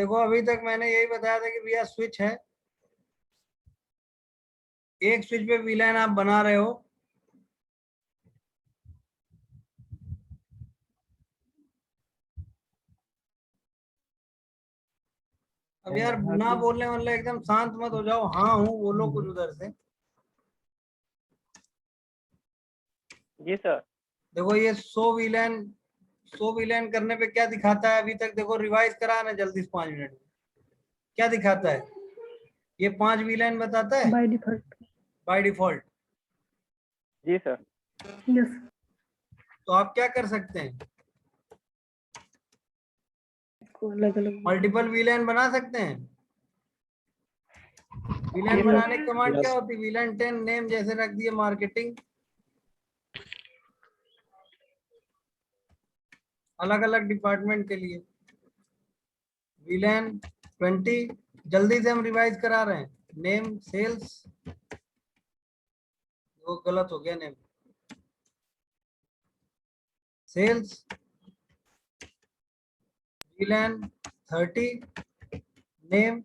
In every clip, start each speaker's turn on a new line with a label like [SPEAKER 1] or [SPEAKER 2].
[SPEAKER 1] देखो अभी तक मैंने यही बताया था कि भैया स्विच है, एक स्विच पे वीलाइन आप बना रहे हो, अब यार ना बोलने वाले एकदम शांत मत हो जाओ, हाँ हूँ बोलो कुछ उधर से।
[SPEAKER 2] जी सर।
[SPEAKER 1] देखो ये 100 वीलाइन करने पे क्या दिखाता है अभी तक, देखो रिवाइज करा ना जल्दी से 5 मिनट में, क्या दिखाता है, ये 5 वीलाइन बताता है
[SPEAKER 3] बाय डिफॉल्ट।
[SPEAKER 1] By default.
[SPEAKER 2] जी सर।
[SPEAKER 3] यस।
[SPEAKER 1] तो आप क्या कर सकते हैं,
[SPEAKER 3] अलग अलग
[SPEAKER 1] मल्टीपल वीलाइन बना सकते हैं। वीलाइन बनाने की कमांड क्या होती है, वीलाइन 10 नेम जैसे रख दिए मार्केटिंग, अलग अलग डिपार्टमेंट के लिए। वीलाइन 20 जल्दी से हम रिवाइज करा रहे हैं, नेम सेल्स, वो गलत हो गया, name sales, VLAN 30 name,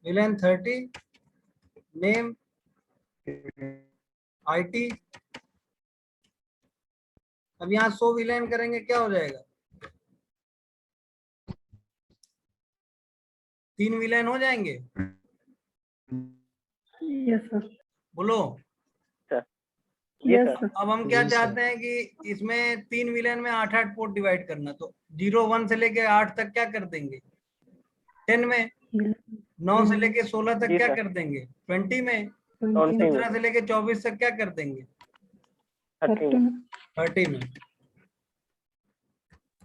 [SPEAKER 1] VLAN 30 name IT. अब यहाँ 100 वीलाइन करेंगे क्या हो जाएगा, 3 वीलाइन हो जाएंगे।
[SPEAKER 3] Yes sir.
[SPEAKER 1] बोलो
[SPEAKER 3] यस सर।
[SPEAKER 1] अब हम क्या चाहते हैं कि इसमें 3 वीलाइन में 8-8 पोर्ट डिवाइड करना, तो 0-1 से लेके 8 तक क्या कर देंगे 10 में, 9 से लेके 16 तक क्या कर देंगे 20 में, 17 से लेके 24 तक क्या कर देंगे 30 में।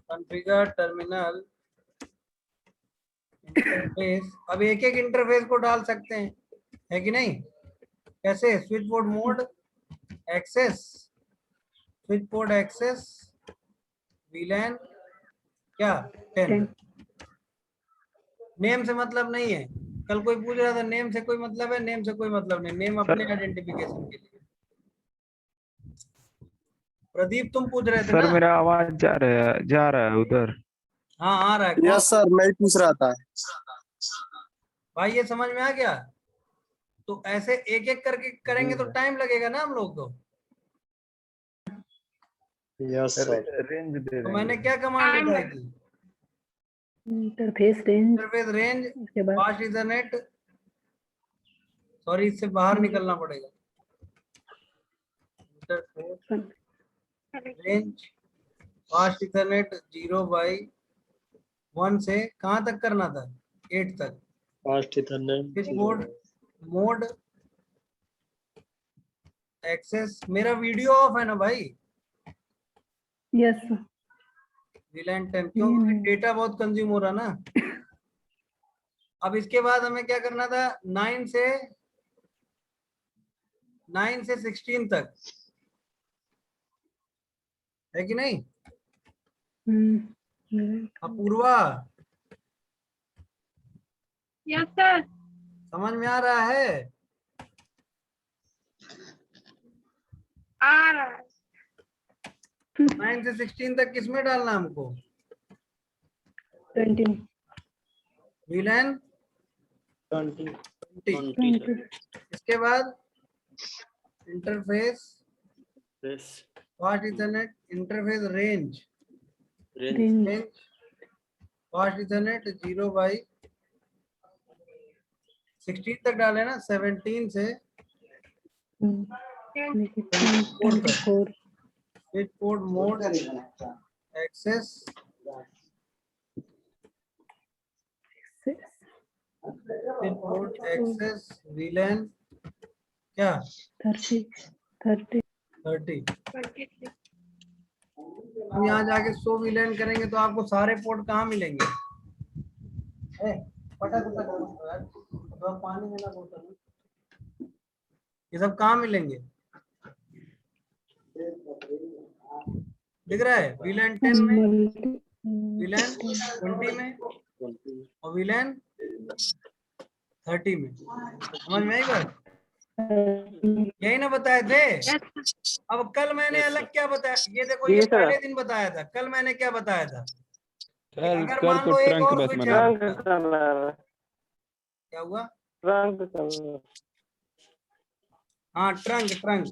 [SPEAKER 1] कॉन्फ़िगर टर्मिनल इंटरफेस, अब एक एक इंटरफेस को डाल सकते हैं, है कि नहीं, कैसे, switch board mode access, switch board access VLAN क्या 10। नेम से मतलब नहीं है, कल कोई पूछ रहा था नेम से कोई मतलब है, नेम से कोई मतलब नहीं, नेम अपने आइडेंटिफिकेशन के लिए। प्रदीप तुम पूछ रहे थे
[SPEAKER 4] सर
[SPEAKER 1] ना।
[SPEAKER 4] मेरा आवाज जा रहा है उधर।
[SPEAKER 1] हाँ आ रहा है।
[SPEAKER 5] यस सर, मैं ही पूछ रहा था
[SPEAKER 1] भाई ये समझ में आ गया, तो ऐसे एक एक करके करेंगे तो टाइम लगेगा ना हम लोग को।
[SPEAKER 5] Yes sir.
[SPEAKER 4] रेंज दे
[SPEAKER 1] तो मैंने
[SPEAKER 4] देंगे।
[SPEAKER 1] क्या कमांड बताई थी,
[SPEAKER 3] इंटरफेस रेंज,
[SPEAKER 1] इंटरफेस रेंज,
[SPEAKER 3] उसके बाद
[SPEAKER 1] फास्ट इथरनेट, सॉरी इससे बाहर निकलना पड़ेगा, इंटरफेस रेंज फास्ट इथरनेट 0/1 से कहाँ तक करना था 8 तक,
[SPEAKER 5] fast ethernet
[SPEAKER 1] switch board mode access. मेरा वीडियो ऑफ है ना भाई,
[SPEAKER 3] यस सर।
[SPEAKER 1] वीलैन 10 क्योंकि डेटा बहुत कंज्यूम हो रहा ना। अब इसके बाद हमें क्या करना था, 9 से 16 तक, है कि नहीं अपूर्वा,
[SPEAKER 6] यस सर।
[SPEAKER 1] समझ में आ रहा है,
[SPEAKER 6] आ रहा है।
[SPEAKER 1] 9 से 16 तक किसमें डालना हमको,
[SPEAKER 3] 20
[SPEAKER 1] वीलैन 20। इसके बाद interface fast ethernet, interface range fast ethernet 0/16 तक डाले ना, 17 से 24 तक, switch board mode access, switch board access VLAN क्या 30। हम यहाँ जाके 100 वीलैन करेंगे तो आपको सारे पोर्ट कहाँ मिलेंगे, फटाक तो पानी में ना बोतल, ये सब कहाँ मिलेंगे, दिख रहा है, वीलैन 10 में, वीलैन 20 में और वीलैन 30 में। समझ में आई बात, यही ना बताए थे। अब कल मैंने अलग क्या बताया, ये देखो ये पहले दिन बताया था, कल मैंने क्या बताया था,
[SPEAKER 4] सर
[SPEAKER 1] अगर
[SPEAKER 4] सर
[SPEAKER 1] मान
[SPEAKER 4] को
[SPEAKER 1] लो एक
[SPEAKER 4] ट्रंक
[SPEAKER 1] और
[SPEAKER 4] बस
[SPEAKER 1] स्विच है
[SPEAKER 4] बना
[SPEAKER 2] ट्रंक
[SPEAKER 1] आपका,
[SPEAKER 2] कलर,
[SPEAKER 1] क्या हुआ?
[SPEAKER 2] Trunk colour.
[SPEAKER 1] हाँ ट्रंक ट्रंक।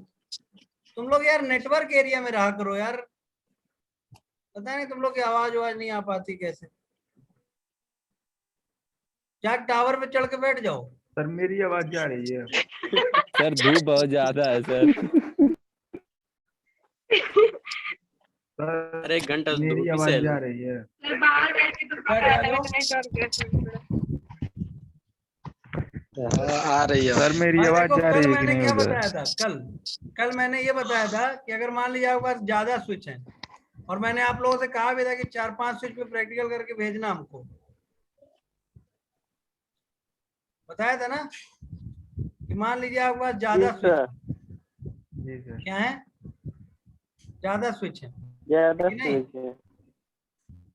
[SPEAKER 1] तुम लोग यार नेटवर्क एरिया में रहा करो यार, पता नहीं तुम लोग की आवाज नहीं आ पाती कैसे। क्या टावर पे चढ़ के बैठ जाओ।
[SPEAKER 4] सर मेरी आवाज जा रही है?
[SPEAKER 6] सर धूप बहुत ज्यादा है सर।
[SPEAKER 4] सर
[SPEAKER 7] अरे एक घंटा
[SPEAKER 4] मेरी
[SPEAKER 7] धूप
[SPEAKER 4] आवाज
[SPEAKER 7] से
[SPEAKER 4] जा रही है?
[SPEAKER 1] बैठ जाओ।
[SPEAKER 5] हाँ आ रही है।
[SPEAKER 4] सर मेरी
[SPEAKER 1] भाई
[SPEAKER 4] आवाज
[SPEAKER 1] देखो
[SPEAKER 4] जा
[SPEAKER 1] कल
[SPEAKER 4] रही है कि
[SPEAKER 1] मैंने
[SPEAKER 4] नहीं
[SPEAKER 1] क्या
[SPEAKER 4] उधर?
[SPEAKER 1] बताया था, कल मैंने ये बताया था कि अगर मान लीजिए आपके पास ज्यादा स्विच है, और मैंने आप लोगों से कहा भी था कि 4-5 स्विच पे प्रैक्टिकल करके भेजना हमको, बताया था ना कि मान लीजिए आपके पास
[SPEAKER 2] जी
[SPEAKER 1] ज्यादा स्विच
[SPEAKER 2] सर,
[SPEAKER 4] जी सर।
[SPEAKER 1] क्या है, ज्यादा स्विच है
[SPEAKER 2] ज्यादा
[SPEAKER 1] कि नहीं?
[SPEAKER 2] स्विच है।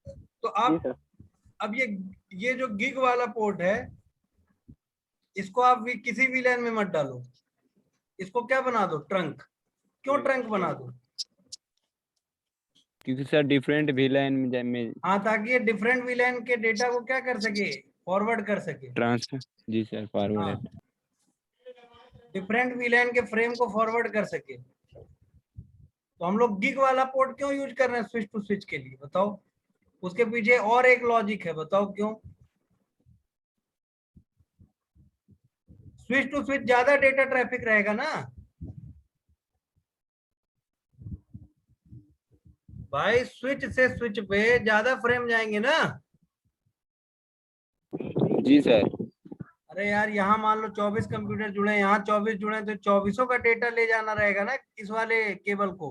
[SPEAKER 1] तो
[SPEAKER 2] जी
[SPEAKER 1] आप
[SPEAKER 2] सर।
[SPEAKER 1] अब ये जो गिग वाला पोर्ट है, इसको आप भी किसी भी लाइन में मत डालो, इसको क्या बना दो, ट्रंक। क्यों ट्रंक बना दो?
[SPEAKER 6] क्योंकि सर डिफरेंट VLAN में
[SPEAKER 1] हाँ, ताकि ये डिफरेंट वीलैन के डेटा को क्या कर सके, फॉरवर्ड कर सके।
[SPEAKER 6] ट्रांसफर। जी सर फॉरवर्ड
[SPEAKER 1] हाँ,
[SPEAKER 6] है।
[SPEAKER 1] डिफरेंट वीलैन के फ्रेम को फॉरवर्ड कर सके। तो हम लोग गिग वाला पोर्ट क्यों यूज कर रहे हैं स्विच टू स्विच के लिए, बताओ? उसके पीछे और एक लॉजिक है, बताओ क्यों? स्विच टू स्विच ज्यादा डेटा ट्रैफिक रहेगा ना भाई, स्विच से स्विच पे ज्यादा फ्रेम जाएंगे ना।
[SPEAKER 6] जी सर।
[SPEAKER 1] अरे यार, यहाँ मान लो 24 कंप्यूटर जुड़े हैं, यहाँ 24 जुड़े हैं, तो 24 का डेटा ले जाना रहेगा ना इस वाले केबल को।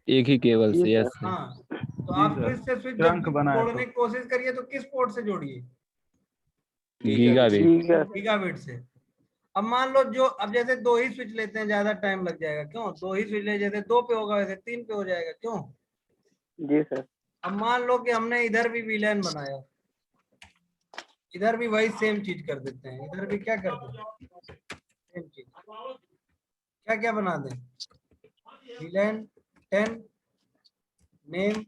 [SPEAKER 6] एक ही केबल
[SPEAKER 2] जी
[SPEAKER 6] से, यस
[SPEAKER 2] सर।
[SPEAKER 6] सर।
[SPEAKER 1] हाँ, तो
[SPEAKER 4] जी
[SPEAKER 1] आप
[SPEAKER 4] सर,
[SPEAKER 1] स्विच से स्विच जब
[SPEAKER 4] ट्रंक
[SPEAKER 1] भी
[SPEAKER 4] बनाया
[SPEAKER 1] जोड़ने
[SPEAKER 4] तो।
[SPEAKER 1] की कोशिश करिए तो किस पोर्ट से जोड़िए,
[SPEAKER 6] गीगाबिट।
[SPEAKER 2] गीगा।
[SPEAKER 1] गीगाबिट से। अब मान लो अब जैसे 2 ही स्विच लेते हैं, ज्यादा टाइम लग जाएगा, क्यों? 2 ही स्विच ले, जैसे 2 पे होगा वैसे 3 पे हो जाएगा, क्यों?
[SPEAKER 2] जी सर।
[SPEAKER 1] अब मान लो कि हमने इधर भी वीलैन बनाया, इधर भी वही सेम चीज कर देते हैं, इधर भी क्या कर दें, सेम चीज। क्या क्या बना दें, वीलैन 10 नेम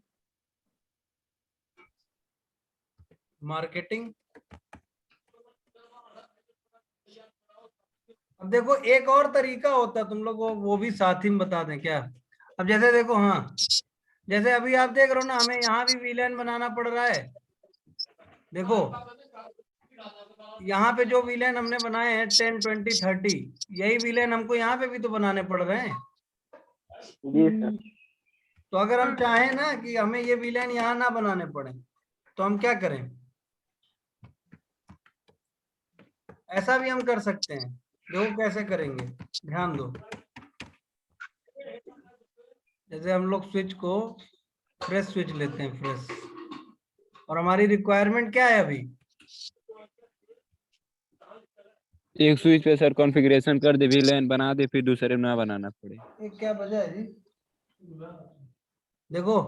[SPEAKER 1] मार्केटिंग। अब देखो एक और तरीका होता है, तुम लोग वो भी साथ ही में बता दें क्या? अब जैसे देखो, हाँ जैसे अभी आप देख रहे हो ना, हमें यहाँ भी वीलैन बनाना पड़ रहा है। देखो यहाँ पे जो वीलैन हमने बनाए हैं 10 20 30, यही वीलैन हमको यहाँ पे भी तो बनाने पड़ रहे हैं।
[SPEAKER 2] जी सर।
[SPEAKER 1] तो अगर हम चाहें ना कि हमें ये वीलैन यहाँ ना बनाने पड़े, तो हम क्या करें, ऐसा भी हम कर सकते हैं। देखो कैसे करेंगे, ध्यान दो। जैसे हम लोग स्विच को फ्रेश स्विच लेते हैं, फ्रेश, और हमारी रिक्वायरमेंट क्या है अभी,
[SPEAKER 6] एक स्विच पे सर कॉन्फ़िगरेशन कर दे, VLAN बना दे, फिर दूसरे में ना बनाना पड़े।
[SPEAKER 1] एक क्या वजह है जी? देखो,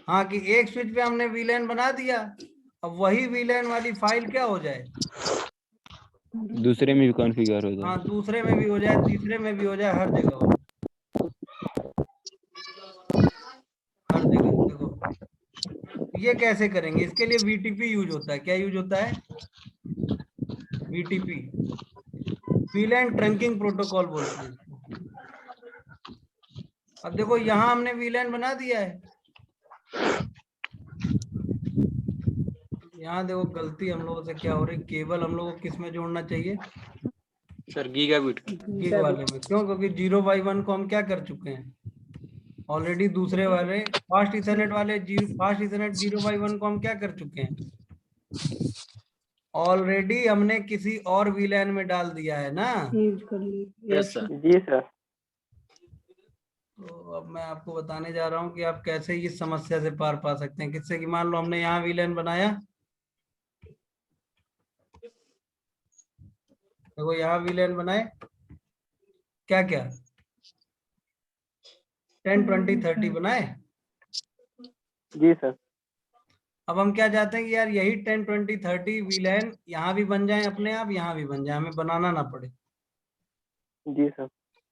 [SPEAKER 1] हाँ कि एक स्विच पे हमने वीलैन बना दिया, अब वही वीलैन वाली फाइल क्या हो जाए,
[SPEAKER 6] दूसरे में भी कॉन्फ़िगर हो
[SPEAKER 1] हाँ
[SPEAKER 6] जाए।
[SPEAKER 1] दूसरे में भी हो जाए, तीसरे में भी हो जाए, हर जगह हो जाए, हर जगह। देखो ये कैसे करेंगे, इसके लिए VTP यूज होता है। क्या यूज होता है? VTP, वीलैन ट्रंकिंग प्रोटोकॉल बोलते हैं इसको। अब देखो यहाँ हमने वीलैन बना दिया है, यहाँ देखो गलती हम लोगों से क्या हो रही, केबल हम लोगों को किस में जोड़ना चाहिए,
[SPEAKER 7] सर गीगाबिट।
[SPEAKER 1] गिग वाले में। क्यों? क्योंकि 0x1 को हम क्या कर चुके हैं ऑलरेडी, दूसरे वाले फास्ट इथरनेट वाले फास्ट इथरनेट 0x1 को हम क्या कर चुके हैं ऑलरेडी, हमने किसी और वीलैन में डाल दिया है ना।
[SPEAKER 3] यूज कर ली।
[SPEAKER 7] Yes sir.
[SPEAKER 2] जी सर।
[SPEAKER 1] तो अब मैं आपको बताने जा रहा हूँ कि आप कैसे इस समस्या से पार पा सकते हैं। किससे कि मान लो हमने यहाँ वीलैन बनाया, देखो यहाँ वीलैन बनाए, क्या क्या 10 20 30 बनाए।
[SPEAKER 2] जी सर।
[SPEAKER 1] अब हम क्या चाहते हैं कि यार यही 10 20 30 वीलैन यहाँ भी बन जाए अपने आप, यहाँ भी बन जाए, हमें बनाना ना पड़े।
[SPEAKER 2] जी सर।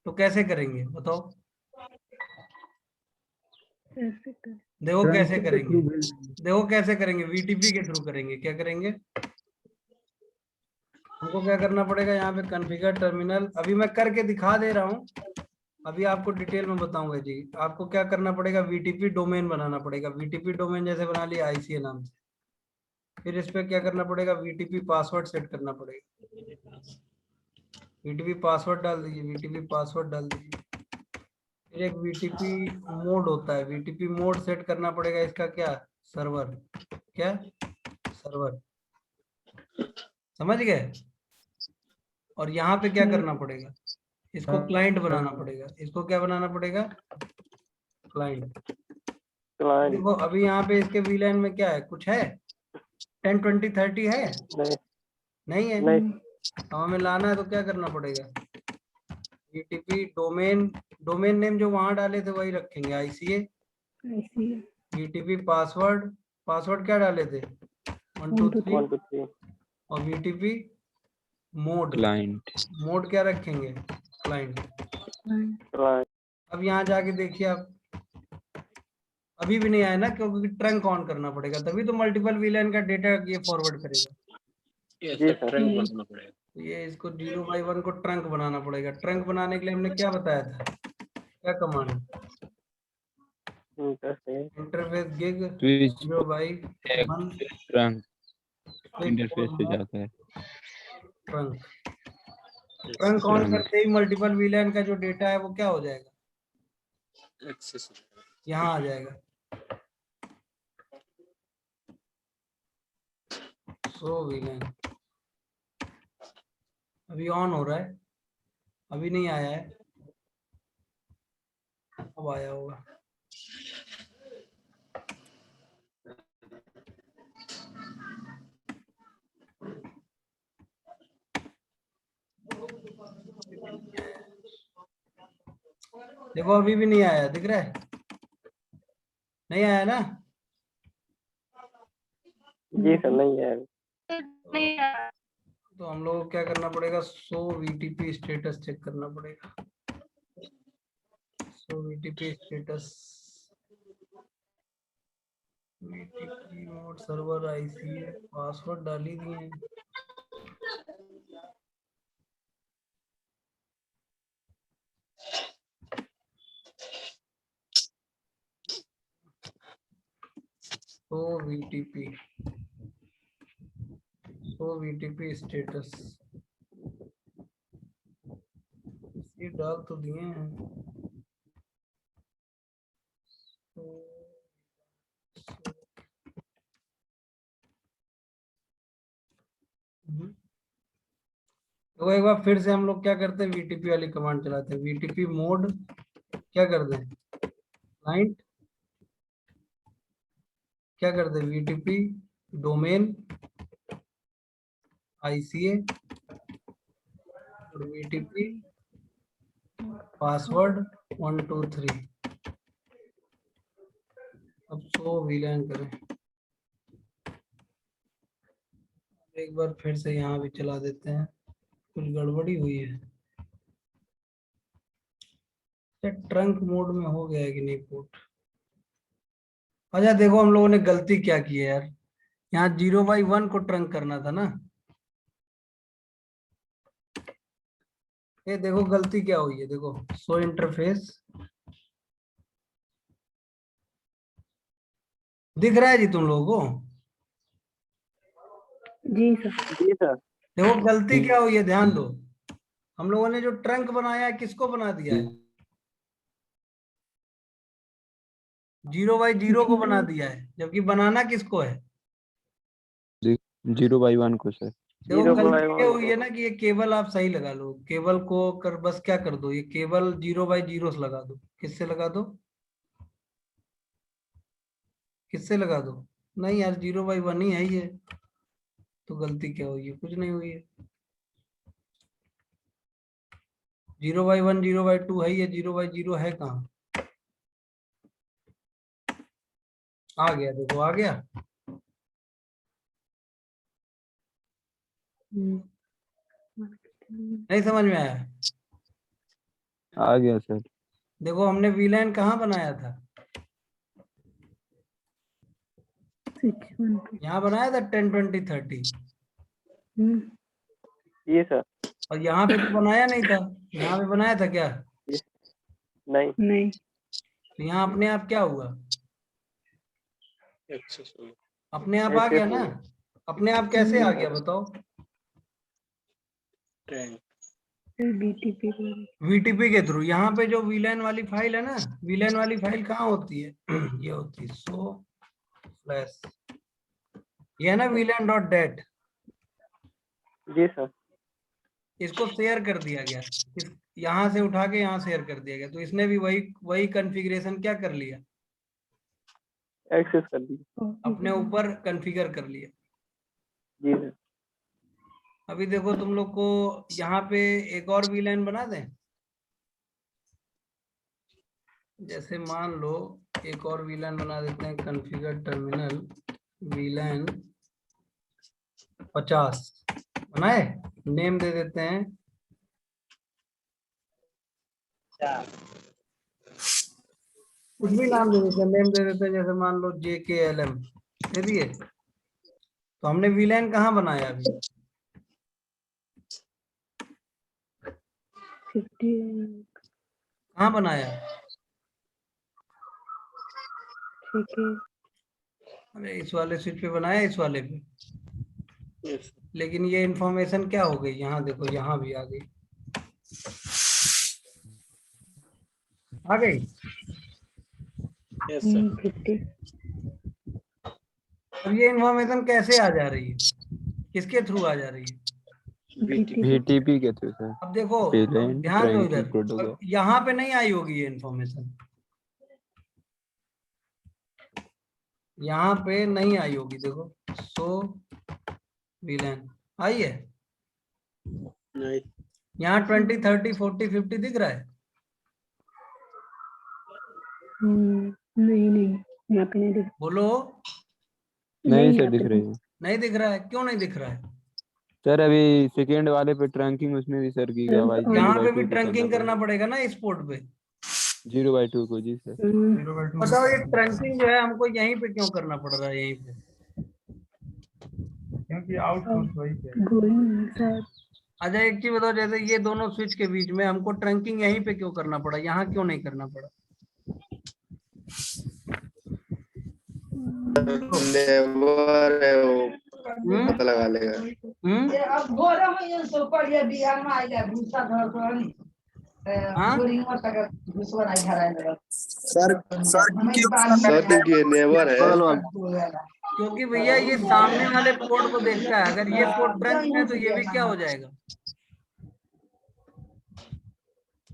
[SPEAKER 1] तो कैसे करेंगे बताओ?
[SPEAKER 3] ऐसे कर।
[SPEAKER 1] देखो
[SPEAKER 4] ट्रंक
[SPEAKER 1] कैसे
[SPEAKER 4] के थ्रू
[SPEAKER 1] करेंगे।
[SPEAKER 4] भेज देंगे।
[SPEAKER 1] देखो कैसे करेंगे, वीटीपी के थ्रू करेंगे। क्या करेंगे, हमको क्या करना पड़ेगा, यहाँ पे कॉन्फ़िगर टर्मिनल, अभी मैं करके दिखा दे रहा हूँ, अभी आपको डिटेल में बताऊंगा जी। आपको क्या करना पड़ेगा, वीटीपी डोमेन बनाना पड़ेगा। वीटीपी डोमेन जैसे बना लिया आईसीए नाम से, फिर इस पे क्या करना पड़ेगा, वीटीपी पासवर्ड सेट करना पड़ेगा। वीटीपी पासवर्ड डाल दीजिए, वीटीपी पासवर्ड डाल दीजिए। फिर एक वीटीपी मोड होता है, वीटीपी मोड सेट करना पड़ेगा इसका, क्या, सर्वर, क्या, सर्वर, समझ गए। और यहाँ पे क्या करना पड़ेगा, इसको क्लाइंट बनाना पड़ेगा। इसको क्या बनाना पड़ेगा, क्लाइंट।
[SPEAKER 2] क्लाइंट
[SPEAKER 1] देखो अभी यहाँ पे इसके वीलैन में क्या है, कुछ है, 10 20 30 है,
[SPEAKER 2] नहीं
[SPEAKER 1] नहीं है।
[SPEAKER 2] नहीं
[SPEAKER 1] अब हमें लाना है तो क्या करना पड़ेगा, वीटीपी डोमेन, डोमेन नेम जो वहां डाले थे वही रखेंगे, ICA.
[SPEAKER 3] ICA
[SPEAKER 1] VTP password, password क्या डाले थे, 1 2 3।
[SPEAKER 2] 1 2 3
[SPEAKER 1] और वीटीपी मोड,
[SPEAKER 6] क्लाइंट।
[SPEAKER 1] मोड क्या रखेंगे, क्लाइंट।
[SPEAKER 2] क्लाइंट
[SPEAKER 1] अब यहाँ जाके देखिए आप, अभी भी नहीं आया ना, क्योंकि ट्रंक ऑन करना पड़ेगा, तभी तो मल्टीपल वीलैन का डेटा ये फॉरवर्ड करेगा।
[SPEAKER 7] ये
[SPEAKER 2] जी
[SPEAKER 7] सर
[SPEAKER 2] सर।
[SPEAKER 7] ट्रंक बनाना पड़ेगा।
[SPEAKER 1] ये इसको 0x1 को ट्रंक बनाना पड़ेगा। ट्रंक बनाने के लिए हमने क्या बताया था, क्या command,
[SPEAKER 2] interface
[SPEAKER 1] interface gig
[SPEAKER 6] switch
[SPEAKER 1] 0x1
[SPEAKER 6] trunk interface पे जाता है।
[SPEAKER 1] ट्रंक। ट्रंक ऑन करते ही मल्टीपल वीलैन का जो डेटा है वो क्या हो जाएगा,
[SPEAKER 7] एक्सेस
[SPEAKER 1] यहाँ आ जाएगा। सो वीलैन अभी ऑन हो रहा है, अभी नहीं आया है, अब आया होगा। देखो अभी भी नहीं आया, दिख रहा है, नहीं आया ना।
[SPEAKER 2] जी सर नहीं है।
[SPEAKER 1] तो हम लोग को क्या करना पड़ेगा, सो वीटीपी स्टेटस चेक करना पड़ेगा। So VTP status, VTP mode server ICA, password डाल ही दिए हैं। सो वीटीपी स्टेटस ये डाल तो दिए हैं। तो एक बार फिर से हम लोग क्या करते हैं, वीटीपी वाली कमांड चलाते हैं। वीटीपी मोड क्या कर दें, क्लाइंट, क्या कर दें, वीटीपी डोमेन आईसीए और वीटीपी पासवर्ड 1 2 3। अब सो वीलैन करें, एक बार फिर से यहाँ भी चला देते हैं, कुछ गड़बड़ी हुई है। ट्रंक मोड में हो गया है कि नहीं पोर्ट। अच्छा देखो हम लोगों ने गलती क्या की है यार, यहाँ 0x1 को ट्रंक करना था ना। ये देखो गलती क्या हुई है, देखो सो इंटरफेस दिख रहा है जी तुम लोगों को,
[SPEAKER 3] जी सर।
[SPEAKER 2] जी सर।
[SPEAKER 1] देखो गलती क्या हुई है, ध्यान दो। हम लोगों ने जो ट्रंक बनाया है किसको बना दिया है, 0x0 को बना दिया है, जबकि बनाना किसको है।
[SPEAKER 6] 0x1 को सर।
[SPEAKER 1] देखो
[SPEAKER 2] 0
[SPEAKER 1] गलती
[SPEAKER 2] by
[SPEAKER 1] क्या
[SPEAKER 2] 1
[SPEAKER 1] हुई है ना कि ये केबल आप सही लगा लो, केबल को कर बस क्या कर दो, ये केबल 0x0 से लगा दो। किससे लगा दो, किससे लगा दो, नहीं यार 0x1 ही है ये। तो गलती क्या हुई है, कुछ नहीं हुई है। 0x1 0x2 है, ये 0x0 है कहाँ, आ गया, देखो आ गया। नहीं समझ में आया,
[SPEAKER 6] आ गया सर।
[SPEAKER 1] देखो हमने वीलैन कहाँ बनाया था,
[SPEAKER 3] स्विच 1 पे।
[SPEAKER 1] यहाँ बनाया था 10 20 30
[SPEAKER 3] हम्म,
[SPEAKER 2] जी सर।
[SPEAKER 1] और यहाँ पे तो बनाया नहीं था। यहाँ पे बनाया था क्या?
[SPEAKER 2] नहीं।
[SPEAKER 3] नहीं।
[SPEAKER 1] तो यहाँ अपने आप क्या हुआ?
[SPEAKER 7] Accessible.
[SPEAKER 1] अपने आप आ गया ना। अपने आप कैसे आ गया बताओ?
[SPEAKER 7] Trend.
[SPEAKER 3] फिर BTP को।
[SPEAKER 1] वीटीपी के थ्रू। यहाँ पे जो वीलैन वाली फाइल है ना, वीलैन वाली फाइल कहाँ होती है? ये होती है सो फ्लैश, ये है ना वीलैन डॉट डेट।
[SPEAKER 2] जी सर।
[SPEAKER 1] इसको शेयर कर दिया गया, इस यहाँ से उठा के यहाँ शेयर कर दिया गया, तो इसने भी वही कॉन्फ़िगरेशन क्या कर लिया?
[SPEAKER 2] एक्सेस कर दी।
[SPEAKER 1] अपने ऊपर कॉन्फ़िगर कर लिया।
[SPEAKER 2] जी सर।
[SPEAKER 1] अभी देखो तुम लोग को यहाँ पे एक और वीलैन बना दें। जैसे मान लो एक और वीलैन बना देते हैं, कॉन्फ़िगर टर्मिनल वीलैन 50 बनाए, नेम दे देते हैं कुछ भी नाम दे देते हैं, नेम दे देते हैं, जैसे मान लो JKLM दे दिए। तो हमने वीलैन कहाँ बनाया अभी?
[SPEAKER 3] 50
[SPEAKER 1] कहाँ बनाया?
[SPEAKER 3] ठीक है।
[SPEAKER 1] अरे इस वाले स्विच पे बनाया, इस वाले पे।
[SPEAKER 7] Yes.
[SPEAKER 1] लेकिन ये इंफॉर्मेशन क्या हो गई? यहाँ देखो, यहाँ भी आ गई, आ गई।
[SPEAKER 7] Yes, sir.
[SPEAKER 3] 50
[SPEAKER 1] अब ये इंफॉर्मेशन कैसे आ जा रही है? किसके थ्रू आ जा रही है?
[SPEAKER 7] BTP.
[SPEAKER 6] VTP के थ्रू सर।
[SPEAKER 1] अब देखो
[SPEAKER 6] वीलैन
[SPEAKER 1] ध्यान दो
[SPEAKER 6] ट्रैकिंग
[SPEAKER 1] इधर,
[SPEAKER 6] प्रोटोकॉल।
[SPEAKER 1] अब यहाँ पे नहीं आई होगी ये इंफॉर्मेशन, यहाँ पे नहीं आई होगी। देखो सो वीलैन आई है,
[SPEAKER 7] Nice.
[SPEAKER 1] यहाँ 20 30 40 50 दिख रहा है।
[SPEAKER 3] नहीं यहाँ पे नहीं दिख।
[SPEAKER 6] नहीं
[SPEAKER 1] बोलो।
[SPEAKER 6] सर
[SPEAKER 3] यहाँ
[SPEAKER 6] दिख
[SPEAKER 3] पे
[SPEAKER 6] रही है
[SPEAKER 1] नहीं दिख रहा है, क्यों नहीं दिख रहा है?
[SPEAKER 6] सर। अभी सेकेंड वाले पे ट्रंकिंग उसमें भी सर की गया भाई।
[SPEAKER 1] यहाँ पे भी ट्रंकिंग करना पड़ेगा ना इस पोर्ट पे।
[SPEAKER 6] 0/2 को। जी सर।
[SPEAKER 1] बताओ ये ट्रंकिंग जो है हमको यहीं पे क्यों करना पड़ रहा है? यहीं पे
[SPEAKER 4] क्योंकि आउटपुट वही है।
[SPEAKER 3] Going sir.
[SPEAKER 1] अच्छा एक चीज बताओ, जैसे ये दोनों स्विच के बीच में हमको ट्रंकिंग यहीं पे क्यों करना पड़ा, यहाँ क्यों नहीं करना पड़ा?
[SPEAKER 5] नेवर है वो, पता लगा लेगा।
[SPEAKER 1] हाँ?
[SPEAKER 5] सर क्योंकि नेवर है।
[SPEAKER 1] क्योंकि भैया ये सामने वाले पोर्ट को देखता है, अगर ये पोर्ट ट्रंक है तो ये भी क्या हो जाएगा?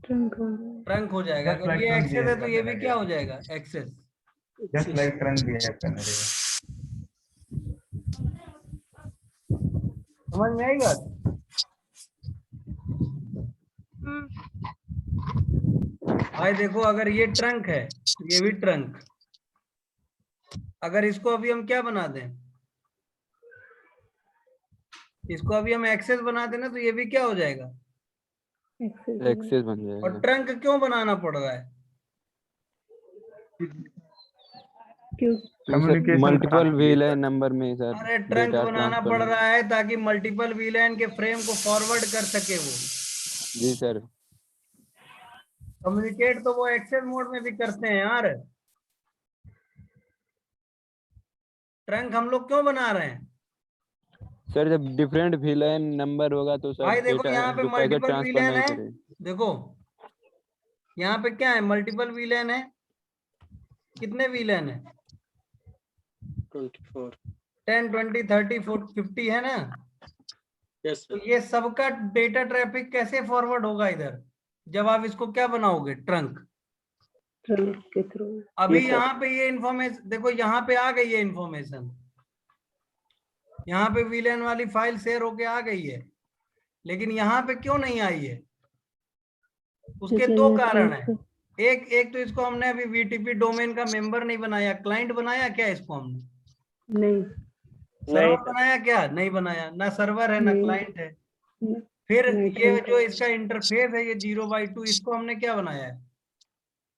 [SPEAKER 1] ट्रंक हो जाएगा। अगर ये एक्सेस है तो ये भी क्या हो जाएगा? Access.
[SPEAKER 4] Just like current behave करने देगा।
[SPEAKER 1] समझ में आई बात? भाई देखो, अगर ये ट्रंक है तो ये भी ट्रंक। अगर इसको अभी हम क्या बना दें, इसको अभी हम एक्सेस बना देना तो ये भी क्या हो जाएगा?
[SPEAKER 6] एक्सेस बन जाएगा।
[SPEAKER 1] और ट्रंक क्यों बनाना पड़ रहा है?
[SPEAKER 6] मल्टीपल वीलैन नंबर में सर।
[SPEAKER 1] अरे ट्रंक बनाना पड़ रहा है ताकि मल्टीपल वीलैन के फ्रेम को फॉरवर्ड कर सके वो।
[SPEAKER 6] जी सर।
[SPEAKER 1] कम्युनिकेट तो वो एक्सेस मोड में भी करते हैं यार। ट्रंक हम लोग क्यों बना रहे हैं?
[SPEAKER 6] सर जब डिफरेंट वीलैन नंबर होगा तो सर
[SPEAKER 1] भाई देखो यहाँ पे मल्टीपल वीलैन है, देखो यहाँ पे क्या है? मल्टीपल वीलैन है। कितने वीलैन है?
[SPEAKER 7] 24.
[SPEAKER 1] 10 20 30 40 50 है ना?
[SPEAKER 7] Yes,
[SPEAKER 1] तो
[SPEAKER 7] sir.
[SPEAKER 1] ये सबका डेटा ट्रैफिक कैसे फॉरवर्ड होगा इधर, जब आप इसको क्या बनाओगे? ट्रंक।
[SPEAKER 3] के थ्रू।
[SPEAKER 1] अभी यहाँ पे ये इंफॉर्मेशन देखो, यहाँ पे आ गई है इंफॉर्मेशन, यहाँ पे वीलैन वाली फाइल शेयर होके आ गई है, लेकिन यहाँ पे क्यों नहीं आई है? उसके दो कारण है। एक तो इसको हमने अभी VTP डोमेन का मेंबर नहीं बनाया। क्लाइंट बनाया क्या इसको हमने?
[SPEAKER 3] नहीं।
[SPEAKER 1] सर्वर बनाया क्या? नहीं बनाया। ना सर्वर है ना क्लाइंट है। फिर ये जो इसका इंटरफेस है ये 0/2, इसको हमने क्या बनाया है?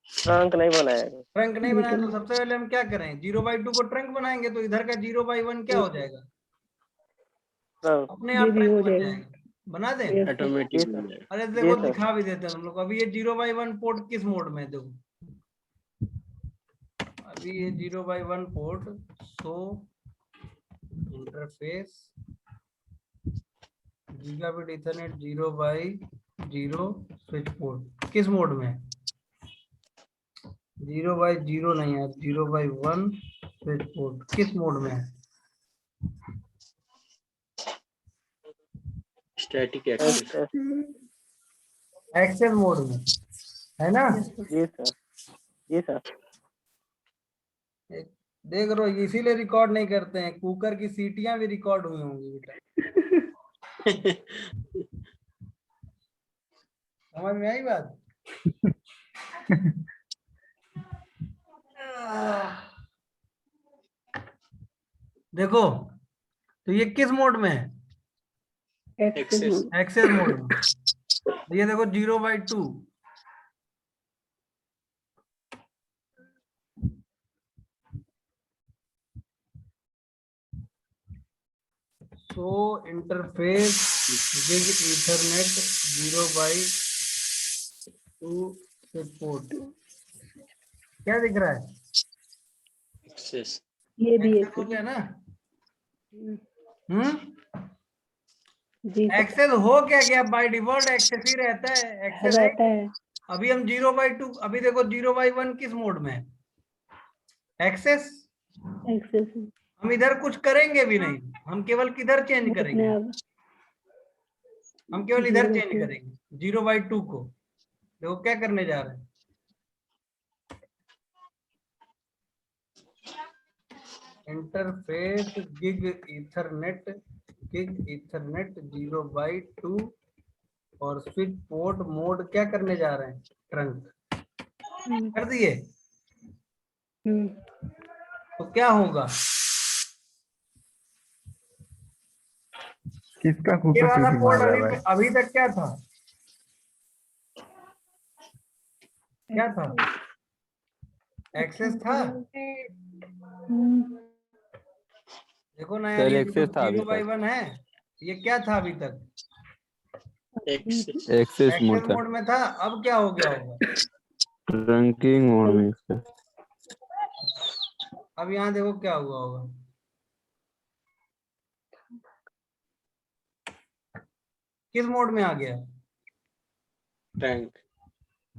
[SPEAKER 2] ट्रंक नहीं बनाएगा।
[SPEAKER 1] ट्रंक नहीं बनाया तो सबसे पहले हम क्या करें, 0/2 को ट्रंक बनाएंगे तो इधर का 0/1 क्या हो जाएगा,
[SPEAKER 2] ट्रंक।
[SPEAKER 1] अपने
[SPEAKER 3] ये
[SPEAKER 1] आप
[SPEAKER 3] भी
[SPEAKER 1] ट्रंक
[SPEAKER 3] हो
[SPEAKER 1] बन
[SPEAKER 3] जाएगा।
[SPEAKER 1] जाएगा। बना दें?
[SPEAKER 3] Yes, sir.
[SPEAKER 7] ऑटोमेटिक
[SPEAKER 2] जी
[SPEAKER 7] बन
[SPEAKER 2] सर।
[SPEAKER 7] जाएगा।
[SPEAKER 1] अरे
[SPEAKER 2] जी
[SPEAKER 1] देखो
[SPEAKER 2] सर।
[SPEAKER 1] दिखा भी देते हैं हम लोग। अभी ये 0/1 पोर्ट किस मोड में है देखो, अभी ये 0/1 port show interface gigabit Ethernet 0/0 switch port किस मोड में है, 0/0 नहीं है, 0/1 स्विच पोर्ट किस मोड में है,
[SPEAKER 7] स्टैटिक एक्सेस।
[SPEAKER 1] एक्सेस मोड में है ना।
[SPEAKER 3] Yes, sir.
[SPEAKER 2] जी सर। जी सर।
[SPEAKER 1] देख लो इसीलिए रिकॉर्ड नहीं करते हैं, कुकर की सीटियां भी रिकॉर्ड हुई होंगी बेटा। समझ में आई बात? देखो तो ये किस मोड में है,
[SPEAKER 3] Access
[SPEAKER 7] Access.
[SPEAKER 3] mode.
[SPEAKER 1] Access mode में। तो ये देखो 0/2 so interface gig ethernet 0/2 port क्या दिख रहा है,
[SPEAKER 7] एक्सेस।
[SPEAKER 3] ये भी
[SPEAKER 1] एक्सेस हो
[SPEAKER 3] access.
[SPEAKER 1] गया ना।
[SPEAKER 3] जी सर।
[SPEAKER 1] एक्सेस हो क्या गया, बाय डिफॉल्ट एक्सेस ही रहता है, एक्सेस है।
[SPEAKER 3] रहता है।
[SPEAKER 1] अभी हम 0/2 अभी देखो 0/1 किस मोड में है, एक्सेस।
[SPEAKER 3] Access.
[SPEAKER 1] हम इधर कुछ करेंगे भी नहीं, हम केवल किधर चेंज
[SPEAKER 3] वो अपने
[SPEAKER 1] करेंगे,
[SPEAKER 3] आप
[SPEAKER 1] हम केवल इधर
[SPEAKER 3] 0/2
[SPEAKER 1] चेंज करेंगे 0/2 को। देखो क्या करने जा रहे हैं, इंटरफेस गिग ईथरनेट 0/2 और स्विच पोर्ट मोड क्या करने जा रहे हैं, ट्रंक कर दिए। तो क्या होगा,
[SPEAKER 4] किसका
[SPEAKER 1] ये
[SPEAKER 4] कुकर
[SPEAKER 1] वाला
[SPEAKER 4] सीटी
[SPEAKER 1] पोर्ट
[SPEAKER 4] मार रहा है भाई?
[SPEAKER 1] अभी तक क्या था, क्या था, एक्सेस था। देखो ना यार,
[SPEAKER 6] सर
[SPEAKER 1] ये
[SPEAKER 6] एक्सेस था अभी तक,
[SPEAKER 1] 0/1 है, ये क्या था अभी तक,
[SPEAKER 7] एक्सेस।
[SPEAKER 6] एक्सेस
[SPEAKER 1] एक्सेस
[SPEAKER 6] मोड था,
[SPEAKER 1] मोड में था। अब क्या हो गया होगा,
[SPEAKER 6] ट्रंकिंग मोड में सर।
[SPEAKER 1] अब यहाँ देखो क्या हुआ होगा, किस मोड में आ गया,
[SPEAKER 7] ट्रंक।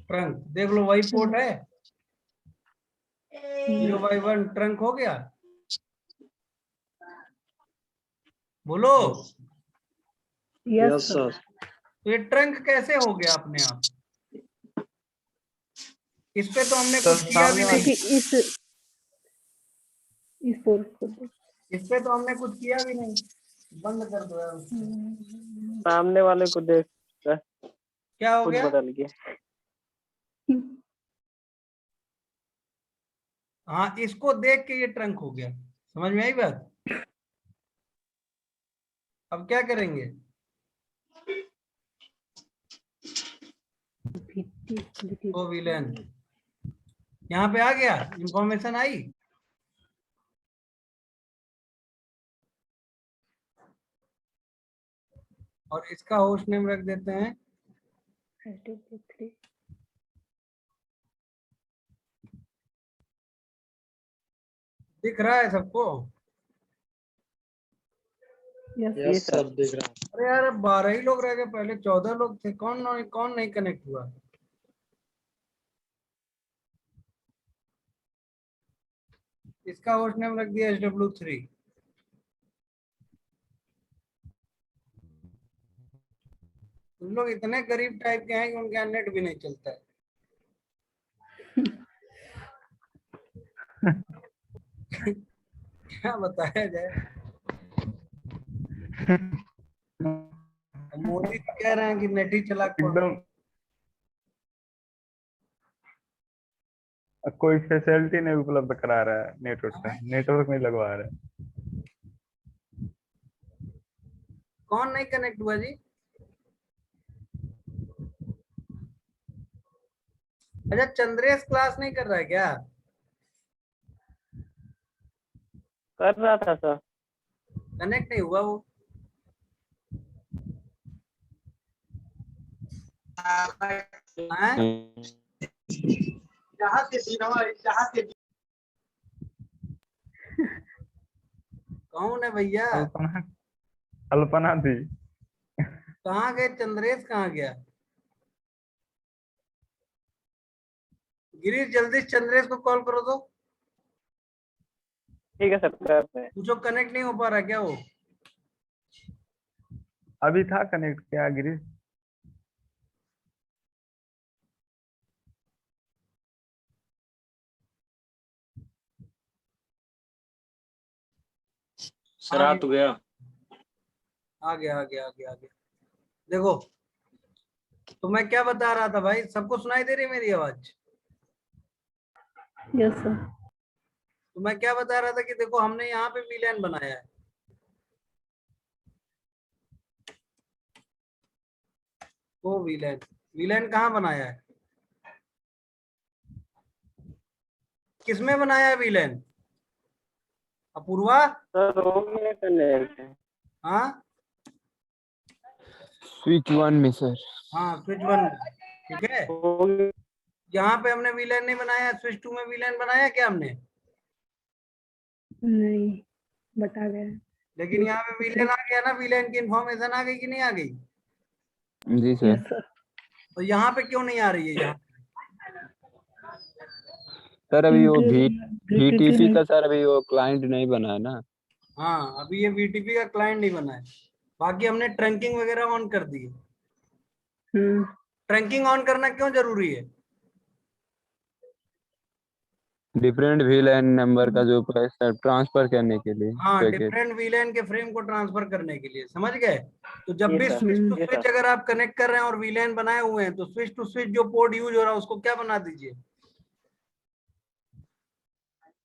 [SPEAKER 1] ट्रंक। देख लो वही पोर्ट है, 0/1 ट्रंक हो गया। बोलो,
[SPEAKER 3] यस सर।
[SPEAKER 1] तो ये ट्रंक कैसे हो गया अपने आप, इस पे तो हमने
[SPEAKER 4] तो
[SPEAKER 1] कुछ किया भी
[SPEAKER 4] सामने
[SPEAKER 1] नहीं,
[SPEAKER 3] क्योंकि इस पोर्ट को
[SPEAKER 1] इस पे तो हमने कुछ किया भी नहीं। बंद कर दो यार उसको।
[SPEAKER 2] सामने वाले को देख कर
[SPEAKER 1] क्या हो
[SPEAKER 2] खुद
[SPEAKER 1] गया,
[SPEAKER 2] बदल गया।
[SPEAKER 1] हाँ इसको देख के ये ट्रंक हो गया। समझ में आई बात? अब क्या करेंगे, तो विलेन यहाँ पे आ गया, इंफॉर्मेशन आई। और इसका होस्ट नेम रख देते हैं दिख रहा है सबको।
[SPEAKER 7] यस सर, दिख रहा है।
[SPEAKER 1] अरे यार 12 ही लोग रह गए, पहले 14 लोग थे, कौन नहीं कनेक्ट हुआ। इसका होस्ट नेम रख दिया SW3। तुम लोग इतने गरीब टाइप के हैं कि उनके यहाँ नेट भी नहीं चलता है। क्या बताया जाए, मोदी तो कह रहे हैं कि नेट ही चला के पढ़ो।
[SPEAKER 4] एकदम कोई फैसिलिटी नहीं उपलब्ध करा रहा है, नेटवर्क नहीं लगवा रहा है।
[SPEAKER 1] कौन नहीं कनेक्ट हुआ जी, अच्छा चंद्रेश क्लास नहीं कर रहा है क्या?
[SPEAKER 2] कर रहा था सर।
[SPEAKER 1] कनेक्ट नहीं हुआ वो। हाँ? कौन है भैया?
[SPEAKER 4] अल्पना अल्पना थी।
[SPEAKER 1] कहाँ गए चंद्रेश, कहाँ गया? गिरीश जल्दी से चंद्रेश को कॉल करो तो।
[SPEAKER 2] ठीक है सर, करते हैं।
[SPEAKER 1] पूछो कनेक्ट नहीं हो पा रहा क्या वो?
[SPEAKER 4] अभी था कनेक्ट, क्या गिरीश?
[SPEAKER 7] सर आ तो गया।
[SPEAKER 1] आ गया आ गया आ गया आ गया। देखो तो मैं क्या बता रहा था भाई, सबको सुनाई दे रही है मेरी आवाज?
[SPEAKER 3] Yes sir.
[SPEAKER 1] तो मैं क्या बता रहा था कि देखो हमने यहाँ पे वीलैन बनाया है। वो वीलैन, वीलैन कहाँ बनाया है? किसमें बनाया है वीलैन? अपूर्वा?
[SPEAKER 2] सर हो गया कनेक्ट।
[SPEAKER 1] हाँ
[SPEAKER 6] स्विच 1 में सर।
[SPEAKER 1] हाँ स्विच 1 ठीक है।
[SPEAKER 2] हो गया।
[SPEAKER 1] यहाँ पे हमने वीलैन नहीं बनाया, स्विच 2 में वीलैन बनाया क्या हमने?
[SPEAKER 3] नहीं, बता गया।
[SPEAKER 1] लेकिन यहाँ पे वीलैन आ गया ना, वीलैन की इंफॉर्मेशन आ गई कि नहीं आ गई?
[SPEAKER 6] जी सर।
[SPEAKER 3] Yes sir.
[SPEAKER 1] तो यहाँ पे क्यों नहीं आ रही है यहाँ?
[SPEAKER 6] सर अभी वो
[SPEAKER 3] VTP
[SPEAKER 6] VTP
[SPEAKER 3] नहीं।
[SPEAKER 6] का सर अभी वो क्लाइंट नहीं बना है ना।
[SPEAKER 1] हाँ अभी ये VTP का क्लाइंट नहीं बना है। बाकी हमने ट्रंकिंग वगैरह ऑन कर दी है।
[SPEAKER 3] हम्म।
[SPEAKER 1] ट्रंकिंग ऑन करना क्यों जरूरी है?
[SPEAKER 6] डिफरेंट VLAN नंबर का जो पैसा ट्रांसफर करने के लिए
[SPEAKER 1] हाँ
[SPEAKER 6] पैकेट।
[SPEAKER 1] डिफरेंट वीलैन के फ्रेम को ट्रांसफर करने के लिए, समझ गए? तो जब
[SPEAKER 2] जी
[SPEAKER 1] भी
[SPEAKER 2] सर।
[SPEAKER 1] स्विच टू
[SPEAKER 2] जी
[SPEAKER 1] स्विच
[SPEAKER 2] सर।
[SPEAKER 1] अगर आप कनेक्ट कर रहे हैं और वीलैन बनाए हुए हैं तो स्विच टू स्विच जो पोर्ट यूज हो रहा है उसको क्या बना दीजिए?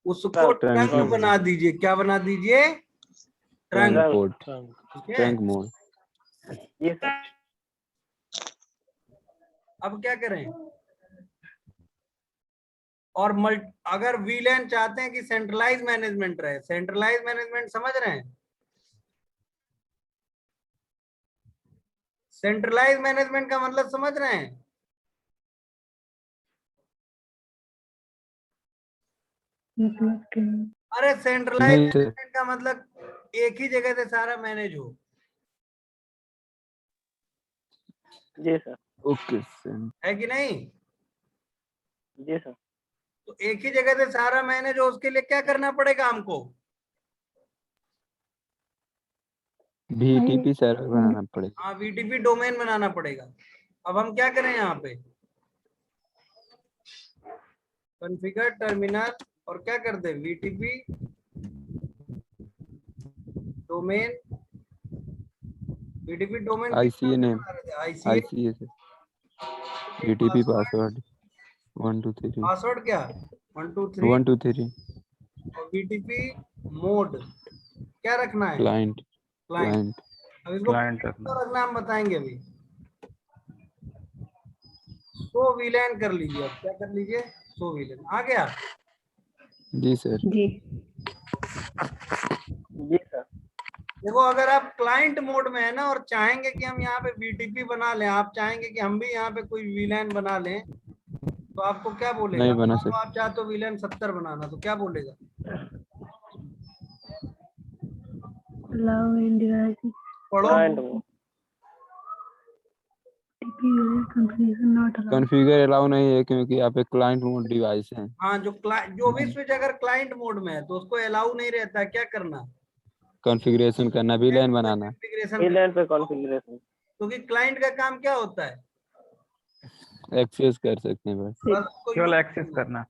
[SPEAKER 1] उसको
[SPEAKER 6] ट्रंक
[SPEAKER 1] ट्रंक बना दीजिए। क्या बना दीजिए?
[SPEAKER 6] Trunk
[SPEAKER 1] trunk.
[SPEAKER 6] पोर्ट,
[SPEAKER 1] ठीक है।
[SPEAKER 6] Trunk mode.
[SPEAKER 2] जी सर।
[SPEAKER 1] अब क्या करें? और अगर वीलैन चाहते हैं कि सेंट्रलाइज मैनेजमेंट रहे, सेंट्रलाइज मैनेजमेंट समझ रहे हैं? सेंट्रलाइज मैनेजमेंट का मतलब समझ रहे हैं?
[SPEAKER 3] मतलब कि
[SPEAKER 1] अरे सेंट्रलाइज
[SPEAKER 6] नहीं सर।
[SPEAKER 1] मैनेजमेंट का मतलब एक ही जगह से सारा मैनेज हो।
[SPEAKER 2] जी सर।
[SPEAKER 6] Okay sir.
[SPEAKER 1] है कि नहीं?
[SPEAKER 2] जी सर।
[SPEAKER 1] तो एक ही जगह से सारा मैनेज हो, उसके लिए क्या करना पड़ेगा हमको?
[SPEAKER 6] VTP सर्वर बनाना पड़ेगा।
[SPEAKER 1] हाँ VTP डोमेन बनाना पड़ेगा। अब हम क्या करें यहाँ पे? कॉन्फ़िगर टर्मिनल और क्या कर दे? VTP domain. VTP domain
[SPEAKER 6] ICA name,
[SPEAKER 1] ICA
[SPEAKER 6] ICA से VTP पासवर्ड 1 2 3
[SPEAKER 1] पासवर्ड क्या? 1 2 3
[SPEAKER 6] 1 2 3
[SPEAKER 1] और VTP मोड क्या रखना है?
[SPEAKER 6] क्लाइंट।
[SPEAKER 1] क्लाइंट।
[SPEAKER 6] क्लाइंट
[SPEAKER 1] अब इसको
[SPEAKER 4] क्लाइंट
[SPEAKER 1] तो रखना हम बताएंगे अभी। सो वीलैन कर लीजिए। अब क्या कर लीजिए? सो वीलैन आ गया।
[SPEAKER 6] जी सर।
[SPEAKER 3] जी।
[SPEAKER 2] जी सर।
[SPEAKER 1] देखो अगर आप क्लाइंट मोड में है ना और चाहेंगे कि हम यहाँ पे VTP बना लें, आप चाहेंगे कि हम भी यहाँ पे कोई वीलैन बना लें, तो आपको क्या बोलेगा?
[SPEAKER 6] नहीं बना
[SPEAKER 1] तो
[SPEAKER 6] सर।
[SPEAKER 1] आप चाहते हो वीलैन 70 बनाना, तो क्या बोलेगा?
[SPEAKER 3] allow in device
[SPEAKER 1] पढ़ो।
[SPEAKER 2] क्लाइंट वो।
[SPEAKER 3] TP user configuration not allowed।
[SPEAKER 6] Configure allow नहीं है क्योंकि यहाँ पे क्लाइंट मोड डिवाइस है।
[SPEAKER 1] हाँ जो भी स्विच अगर क्लाइंट मोड में है तो उसको अलाउ नहीं रहता। क्या करना?
[SPEAKER 6] कॉन्फ़िगरेशन करना, VLAN बनाना,
[SPEAKER 1] कॉन्फ़िगरेशन।
[SPEAKER 2] वीलैन पे कॉन्फ़िगरेशन।
[SPEAKER 1] क्योंकि क्लाइंट का काम क्या होता है?
[SPEAKER 6] एक्सेस कर सकते हैं बस।
[SPEAKER 1] बस उसको
[SPEAKER 4] केवल
[SPEAKER 1] use
[SPEAKER 4] एक्सेस करना।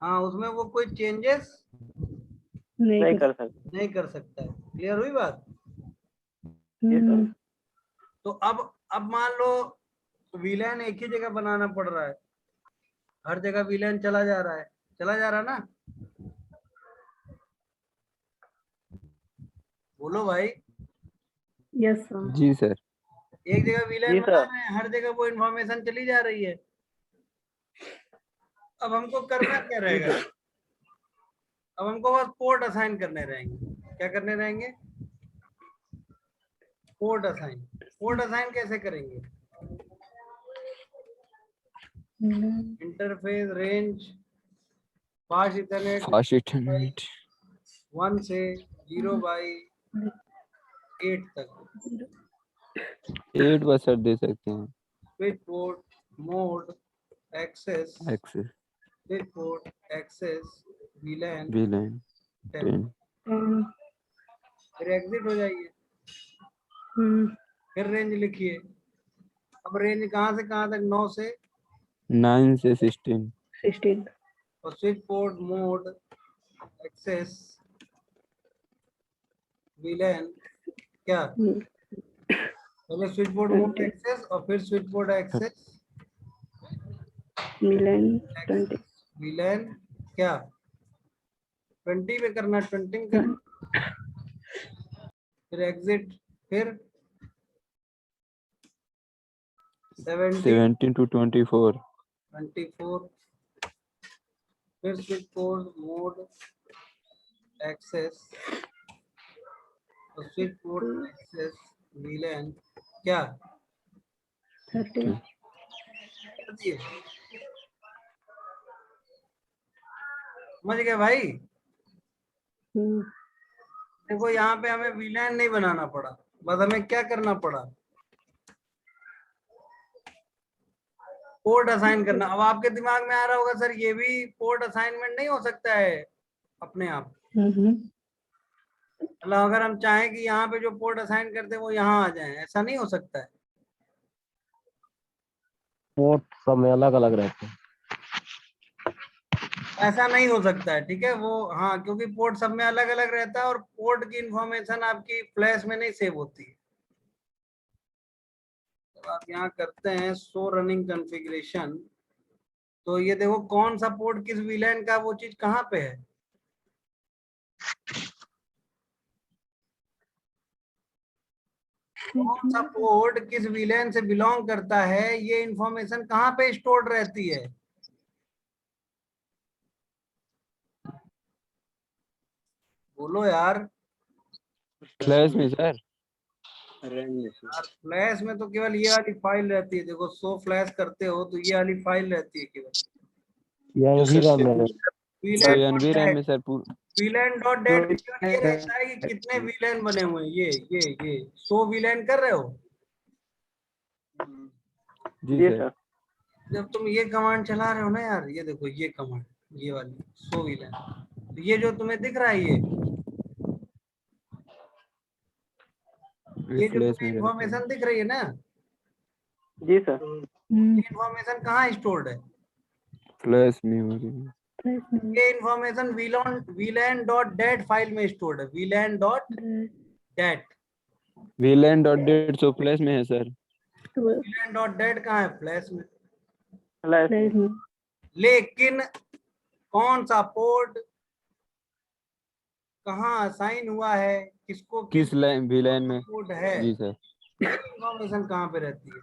[SPEAKER 1] हाँ उसमें वो कोई चेंजेस
[SPEAKER 2] नहीं
[SPEAKER 3] नहीं
[SPEAKER 2] कर सकते।
[SPEAKER 1] नहीं कर सकता है। क्लियर हुई बात?
[SPEAKER 2] जी सर।
[SPEAKER 1] तो अब मान लो वीलैन एक ही जगह बनाना पड़ रहा है, हर जगह वीलैन चला जा रहा है, चला जा रहा ना? बोलो भाई।
[SPEAKER 3] Yes sir.
[SPEAKER 6] जी सर।
[SPEAKER 1] एक जगह वीलैन
[SPEAKER 2] जी
[SPEAKER 1] बना
[SPEAKER 2] सर।
[SPEAKER 1] रहे हैं, हर जगह वो इंफॉर्मेशन चली जा रही है। अब हमको करना क्या रहेगा? अब हमको बस पोर्ट असाइन करने रहेंगे। क्या करने रहेंगे? Port assign. पोर्ट असाइन कैसे करेंगे? Interface range fast Ethernet
[SPEAKER 6] fast internet
[SPEAKER 1] 1 से 0/8 तक।
[SPEAKER 6] 8 बस सर दे सकते हैं।
[SPEAKER 1] Switch port mode access
[SPEAKER 6] access
[SPEAKER 1] switch port access VLAN
[SPEAKER 6] VLAN 10
[SPEAKER 1] फिर एग्जिट हो जाइए। फिर रेंज लिखिए। अब रेंज कहाँ से कहाँ तक? 9 से
[SPEAKER 6] 9 से 16
[SPEAKER 3] 16
[SPEAKER 1] और switch port mode access VLAN क्या? पहले स्विच बोर्ड मोड
[SPEAKER 3] 20
[SPEAKER 1] एक्सेस और फिर switch board access
[SPEAKER 3] VLAN 20
[SPEAKER 1] VLAN क्या? 20 पे करना, 20 पे करना। फिर एग्जिट, फिर
[SPEAKER 6] 17 to 24
[SPEAKER 1] 24 फिर स्विच बोर्ड मोड एक्सेस और स्विच बोर्ड एक्सेस VLAN क्या?
[SPEAKER 3] 30
[SPEAKER 1] कर दिए। समझ गए भाई? देखो यहाँ पे हमें VLAN नहीं बनाना पड़ा, बस हमें क्या करना पड़ा? पोर्ट असाइन करना। अब आपके दिमाग में आ रहा होगा सर ये भी पोर्ट असाइनमेंट नहीं हो सकता है अपने आप? मतलब अगर हम चाहें कि यहाँ पे जो पोर्ट असाइन करते हैं वो यहाँ आ जाए, ऐसा नहीं हो सकता है?
[SPEAKER 2] पोर्ट सब में अलग अलग रहते हैं।
[SPEAKER 1] ऐसा नहीं हो सकता है, ठीक है वो। हाँ, क्योंकि पोर्ट सब में अलग अलग रहता है और पोर्ट की इंफॉर्मेशन आपकी फ्लैश में नहीं सेव होती है। तो आप यहाँ करते हैं शो रनिंग कॉन्फ़िगरेशन, तो ये देखो कौन सा पोर्ट किस VLAN का, वो चीज कहाँ पे है? कौन सा पोर्ट किस VLAN से बिलोंग करता है, ये इंफॉर्मेशन कहाँ पे स्टोर्ड रहती है? बोलो यार।
[SPEAKER 6] फ्लैश में सर।
[SPEAKER 1] यार फ्लैश में तो केवल ये वाली फाइल रहती है। देखो शो फ्लैश करते हो तो ये वाली फाइल रहती है केवल।
[SPEAKER 2] यह भी रैम में
[SPEAKER 6] तो NVRAM में सर
[SPEAKER 1] VLAN.dat केवल ये रहता है कि कितने VLAN बने हुए हैं। ये शो VLAN कर रहे हो?
[SPEAKER 6] जी सर।
[SPEAKER 1] जब तुम ये कमांड चला रहे हो ना यार, ये देखो ये कमांड, ये वाली शो VLAN, तो ये जो तुम्हें दिख रहा है ये जो
[SPEAKER 6] फ्लैश
[SPEAKER 1] तुम्हें
[SPEAKER 6] में
[SPEAKER 1] इंफॉर्मेशन दिख रही है ना,
[SPEAKER 2] जी सर।
[SPEAKER 1] ये इंफॉर्मेशन कहाँ स्टोर्ड है?
[SPEAKER 6] Flash memory.
[SPEAKER 1] ये इंफॉर्मेशन VLAN.dat फाइल में स्टोर्ड है। VLAN.dat
[SPEAKER 6] VLAN.dat तो फ्लैश में है सर।
[SPEAKER 1] VLAN.dat कहाँ है? फ्लैश में।
[SPEAKER 2] फ्लैश
[SPEAKER 1] लेकिन कौन सा पोर्ट कहाँ असाइन हुआ है, किसको
[SPEAKER 6] किस VLAN में?
[SPEAKER 1] पोर्ट है,
[SPEAKER 6] जी सर।
[SPEAKER 1] इंफॉर्मेशन कहाँ पे रहती है?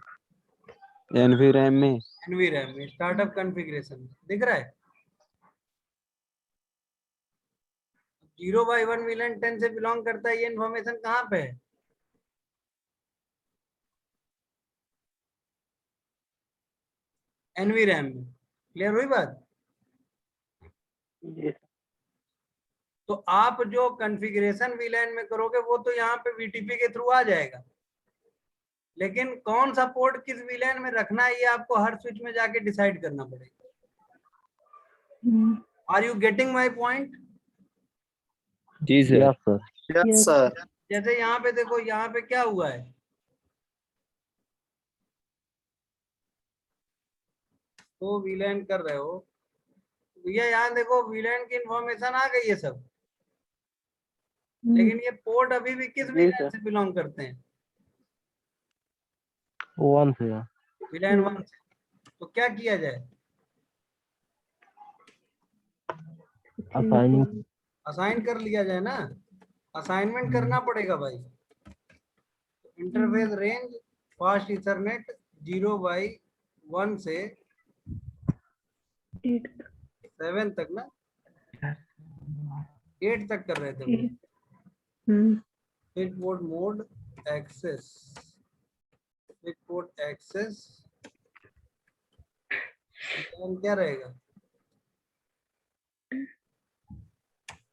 [SPEAKER 6] NVRAM में।
[SPEAKER 1] NVRAM में स्टार्टअप कॉन्फ़िगरेशन दिख रहा है। 0/1 VLAN 10 से बिलोंग करता है, ये इंफॉर्मेशन कहाँ पे है? NVRAM में। क्लियर हुई बात?
[SPEAKER 2] जी।
[SPEAKER 1] तो आप जो कॉन्फ़िगरेशन VLAN में करोगे वो तो यहाँ पे VTP के थ्रू आ जाएगा, लेकिन कौन सा पोर्ट किस VLAN में रखना है ये आपको हर स्विच में जाके डिसाइड करना पड़ेगा। Are you getting my point?
[SPEAKER 6] जी sir.
[SPEAKER 2] Yes sir.
[SPEAKER 5] Yes sir.
[SPEAKER 1] जैसे यहाँ पे देखो, यहाँ पे क्या हुआ है, तो VLAN कर रहे हो भैया, यहाँ देखो VLAN की इंफॉर्मेशन आ गई है सब, लेकिन ये पोर्ट अभी भी किस VLAN से बिलोंग करते हैं?
[SPEAKER 2] 1 से।
[SPEAKER 1] VLAN 1 से। तो क्या किया जाए? असाइन कर लिया जाए ना, असाइनमेंट करना पड़ेगा भाई। इंटरफेस रेंज फास्ट इथरनेट 0/1 से
[SPEAKER 3] 8
[SPEAKER 1] 7 तक ना, 8 तक कर रहे थे हम लोग। Switch board mode access, switch board access क्या रहेगा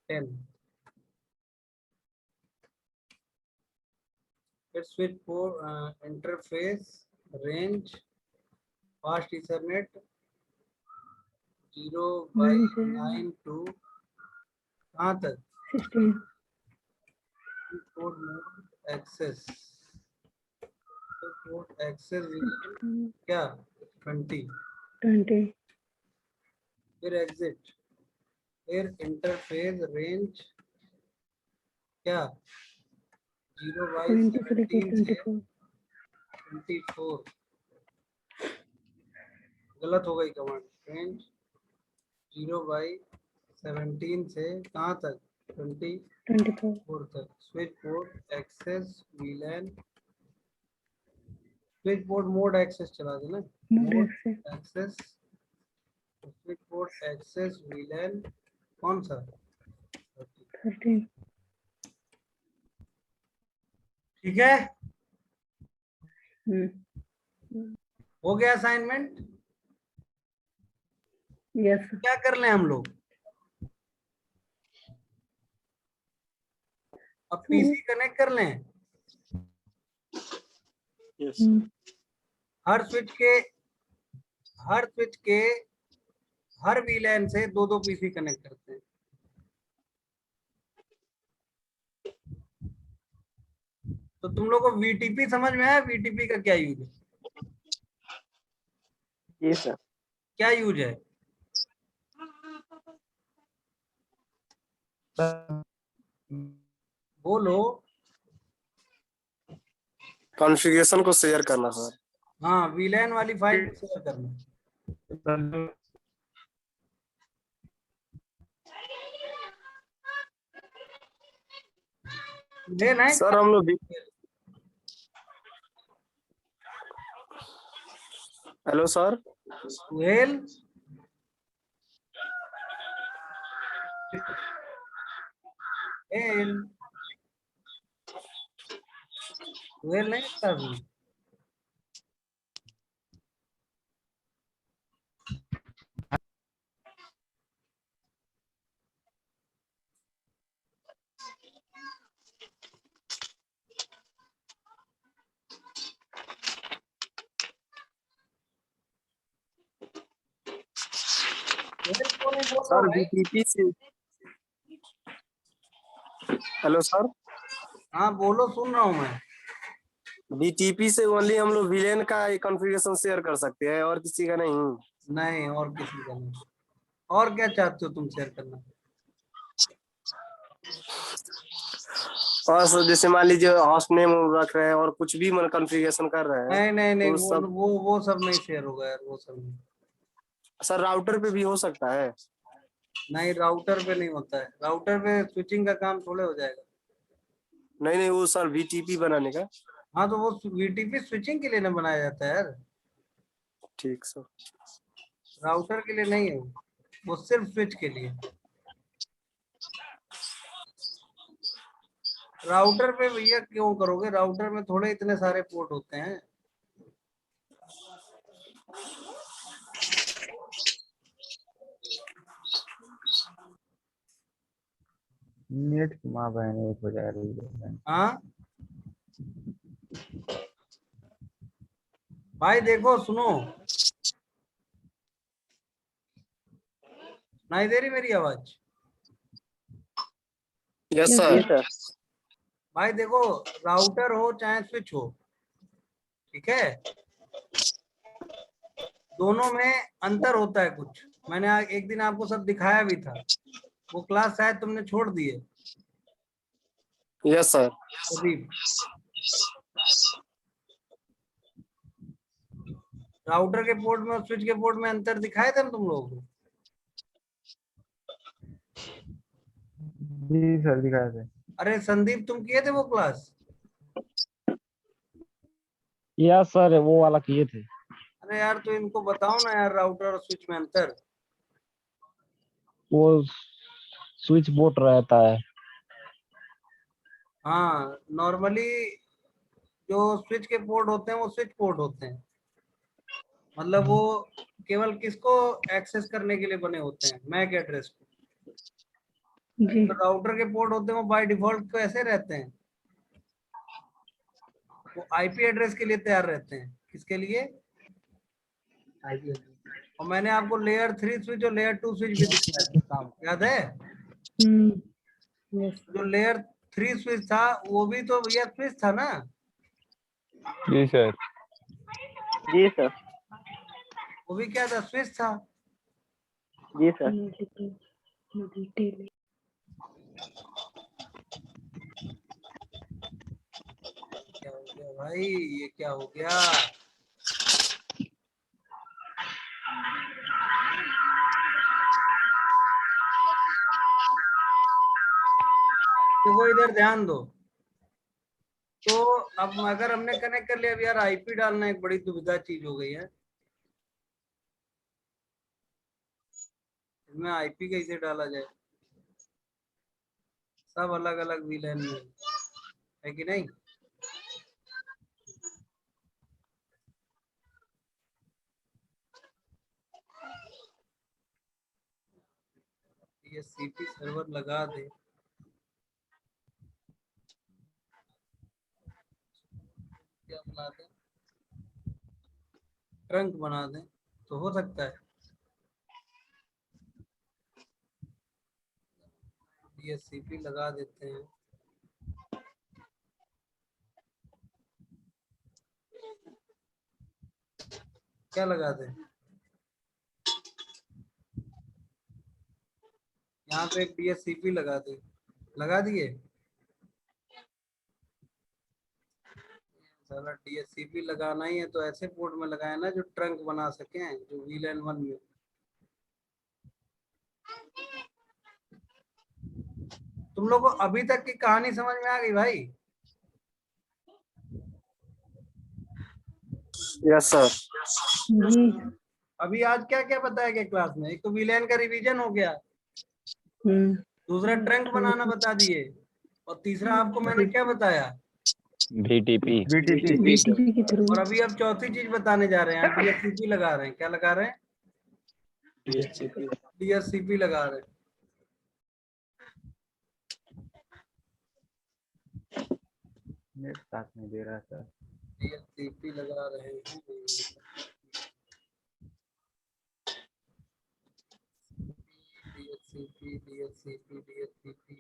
[SPEAKER 1] 10। फिर switch board interface range fast ethernet 0/9 to कहाँ तक
[SPEAKER 3] 16
[SPEAKER 1] code mode access, code access क्या 20।
[SPEAKER 3] 20
[SPEAKER 1] फिर एग्जिट, फिर इंटरफेस रेंज क्या
[SPEAKER 3] 20 से लेके
[SPEAKER 1] 0/17 से
[SPEAKER 3] 24
[SPEAKER 1] 24। गलत हो गई कमांड, रेंज 0/17 से कहाँ तक 24 तक। Switch board access VLAN, switch board mode access चला देना, mode access, switch board access VLAN कौन सा
[SPEAKER 3] 13
[SPEAKER 1] ठीक है।
[SPEAKER 3] हम्म
[SPEAKER 1] हो गया असाइनमेंट।
[SPEAKER 3] यस
[SPEAKER 1] क्या कर लें हम लोग, अब पीसी कनेक्ट कर लें।
[SPEAKER 7] Yes.
[SPEAKER 1] हर स्विच के हर वीलैन से 2-2 पीसी कनेक्ट करते हैं। तो तुम लोग को वीटीपी समझ में आया, वीटीपी का क्या यूज है?
[SPEAKER 2] जी सर।
[SPEAKER 1] क्या यूज है? बोलो।
[SPEAKER 5] कॉन्फ़िगरेशन को शेयर करना सर।
[SPEAKER 1] हाँ, वीलैन वाली फाइल को शेयर करना। लेना है
[SPEAKER 5] सर हम लोग हेलो सर।
[SPEAKER 1] वेल वेल नहीं था अभी। वेल क्यों नहीं बोल रहा
[SPEAKER 5] सर
[SPEAKER 1] भाई?
[SPEAKER 5] बीटीपी से। Hello sir.
[SPEAKER 1] हाँ बोलो, सुन रहा हूँ मैं।
[SPEAKER 5] बीटीपी से ओनली हम लोग विलेन का कॉन्फ़िगरेशन शेयर कर सकते हैं और किसी का नहीं।
[SPEAKER 1] नहीं, और किसी का नहीं। और क्या चाहते हो तुम शेयर करना?
[SPEAKER 5] और सर जैसे मान लीजिए हॉस्ट नेम रख रहे हैं और कुछ भी मतलब कॉन्फ़िगरेशन कर रहे हैं।
[SPEAKER 1] नहीं
[SPEAKER 5] तो सब
[SPEAKER 1] वो सब नहीं शेयर होगा यार, वो सब नहीं।
[SPEAKER 5] सर राउटर पे भी हो सकता है।
[SPEAKER 1] नहीं, राउटर पे नहीं होता है, राउटर पे स्विचिंग का काम थोड़े हो जाएगा।
[SPEAKER 5] नहीं वो सर वीटीपी बनाने का।
[SPEAKER 1] हाँ तो वो वीटीपी स्विचिंग के लिए ना बनाया जाता है यार,
[SPEAKER 5] ठीक सर।
[SPEAKER 1] राउटर के लिए नहीं है वो सिर्फ स्विच के लिए। राउटर पे भैया क्यों करोगे, राउटर में थोड़े इतने सारे पोर्ट होते हैं।
[SPEAKER 4] नेट की माँ बहन एक हो जा रही है।
[SPEAKER 1] हाँ भाई देखो सुनो, नहीं दे रही मेरी आवाज?
[SPEAKER 5] Yes sir.
[SPEAKER 1] भाई देखो, राउटर हो चाहे स्विच हो, ठीक है, दोनों में अंतर होता है कुछ। मैंने एक दिन आपको सब दिखाया भी था, वो क्लास शायद तुमने छोड़ दिए।
[SPEAKER 5] Yes sir.
[SPEAKER 1] प्रदीप, राउटर के पोर्ट में और स्विच के पोर्ट में अंतर दिखाए थे ना तुम लोगों को?
[SPEAKER 4] जी सर दिखाए थे।
[SPEAKER 1] अरे संदीप, तुम किए थे वो क्लास?
[SPEAKER 2] यस सर, वो वाला किए थे।
[SPEAKER 1] अरे यार तो इनको बताओ ना यार, राउटर और स्विच में अंतर।
[SPEAKER 2] वो स्विच बोर्ड रहता है।
[SPEAKER 1] हाँ, नॉर्मली जो स्विच के पोर्ट होते हैं वो स्विच पोर्ट होते हैं, मतलब वो केवल किसको एक्सेस करने के लिए बने होते हैं, मैक एड्रेस को।
[SPEAKER 3] जी
[SPEAKER 1] तो राउटर के पोर्ट होते हैं वो बाय डिफॉल्ट कैसे रहते हैं, वो आईपी एड्रेस के लिए तैयार रहते हैं। किसके लिए? और मैंने आपको लेयर 3 स्विच और लेयर 2 स्विच भी दिखाया था काम, याद है?
[SPEAKER 3] यस
[SPEAKER 1] जो लेयर 3 स्विच था वो भी तो भैया स्विच था ना।
[SPEAKER 6] जी सर।
[SPEAKER 2] जी सर।
[SPEAKER 1] वो भी क्या था? स्विच था।
[SPEAKER 2] जी सर।
[SPEAKER 3] डिटेल
[SPEAKER 1] क्या हो गया भाई, ये क्या हो गया? देखो इधर ध्यान दो। तो अब अगर हमने कनेक्ट कर लिया, अब यार आईपी डालना एक बड़ी दुविधा चीज हो गई है। इसमें आईपी कैसे डाला जाए? सब अलग अलग वीलैन में है कि नहीं? ये सीपी सर्वर लगा दे, क्या बना दे, ट्रंक बना दे तो हो सकता है। ये सीपी लगा देते हैं। क्या लगा दें? यहाँ पे एक डीएससीपी लगा दे, लगा दिए। साला डीएससीपी लगाना ही है तो ऐसे पोर्ट में लगाया ना जो ट्रंक बना सके, जो वीलैन 1 में। तुम लोग को अभी तक की कहानी समझ में आ गई भाई?
[SPEAKER 5] Yes sir.
[SPEAKER 3] जी
[SPEAKER 1] अभी आज क्या क्या बताया गया क्लास में? एक तो वीलैन का रिवीजन हो गया, दूसरा ट्रंक बनाना बता दिए, और तीसरा आपको मैंने क्या बताया?
[SPEAKER 6] VTP।
[SPEAKER 4] बीटीपी।
[SPEAKER 3] बीटीपी के थ्रू
[SPEAKER 1] और अभी अब चौथी चीज बताने जा रहे हैं, डीएससीपी लगा रहे हैं। क्या लगा रहे हैं?
[SPEAKER 7] DHCP
[SPEAKER 1] डीएससीपी लगा रहे हैं।
[SPEAKER 4] नेट साथ नहीं दे रहा सर।
[SPEAKER 1] डीएससीपी लगा रहे हैं। डीएससीपी डीएससीपी डीएससीपी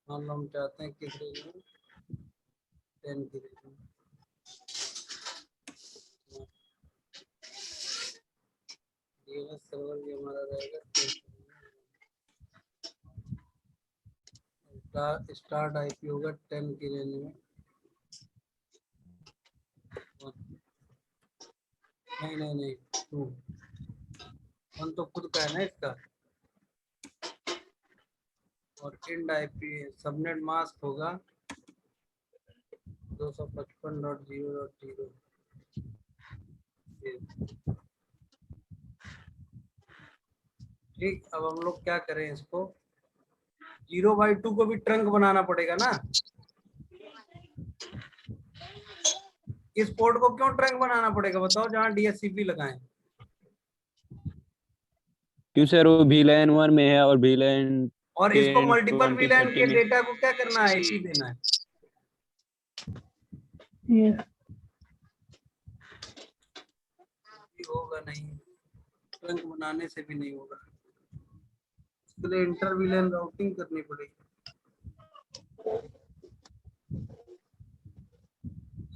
[SPEAKER 1] मान लो हम चाहते हैं किस रेंज में, 10 की रेंज में। डीएनएस सर्वर भी हमारा रहेगा 10। स्टार्ट आईपी होगा 10 की रेंज में। नहीं नहीं नहीं, 2 1 तो खुद का है ना इसका। और इंड आईपी सबनेट मास्क होगा 255.0.0। ठीक, अब हम लोग क्या करें इसको, 0/2 को भी ट्रंक बनाना पड़ेगा ना। इस पोर्ट को क्यों ट्रंक बनाना पड़ेगा बताओ, जहां डीएससीपी लगाएं?
[SPEAKER 6] क्यों सर, वो VLAN 1 में है और VLAN
[SPEAKER 1] और इसको
[SPEAKER 6] 10
[SPEAKER 1] मल्टीपल
[SPEAKER 6] 20
[SPEAKER 1] वीलैन
[SPEAKER 6] 30
[SPEAKER 1] के
[SPEAKER 6] में।
[SPEAKER 1] डेटा को क्या करना है? आईपी देना है।
[SPEAKER 3] यस
[SPEAKER 1] भी होगा नहीं, ट्रंक बनाने से भी नहीं होगा, इसके लिए इंटर वीलैन राउटिंग करनी पड़ेगी।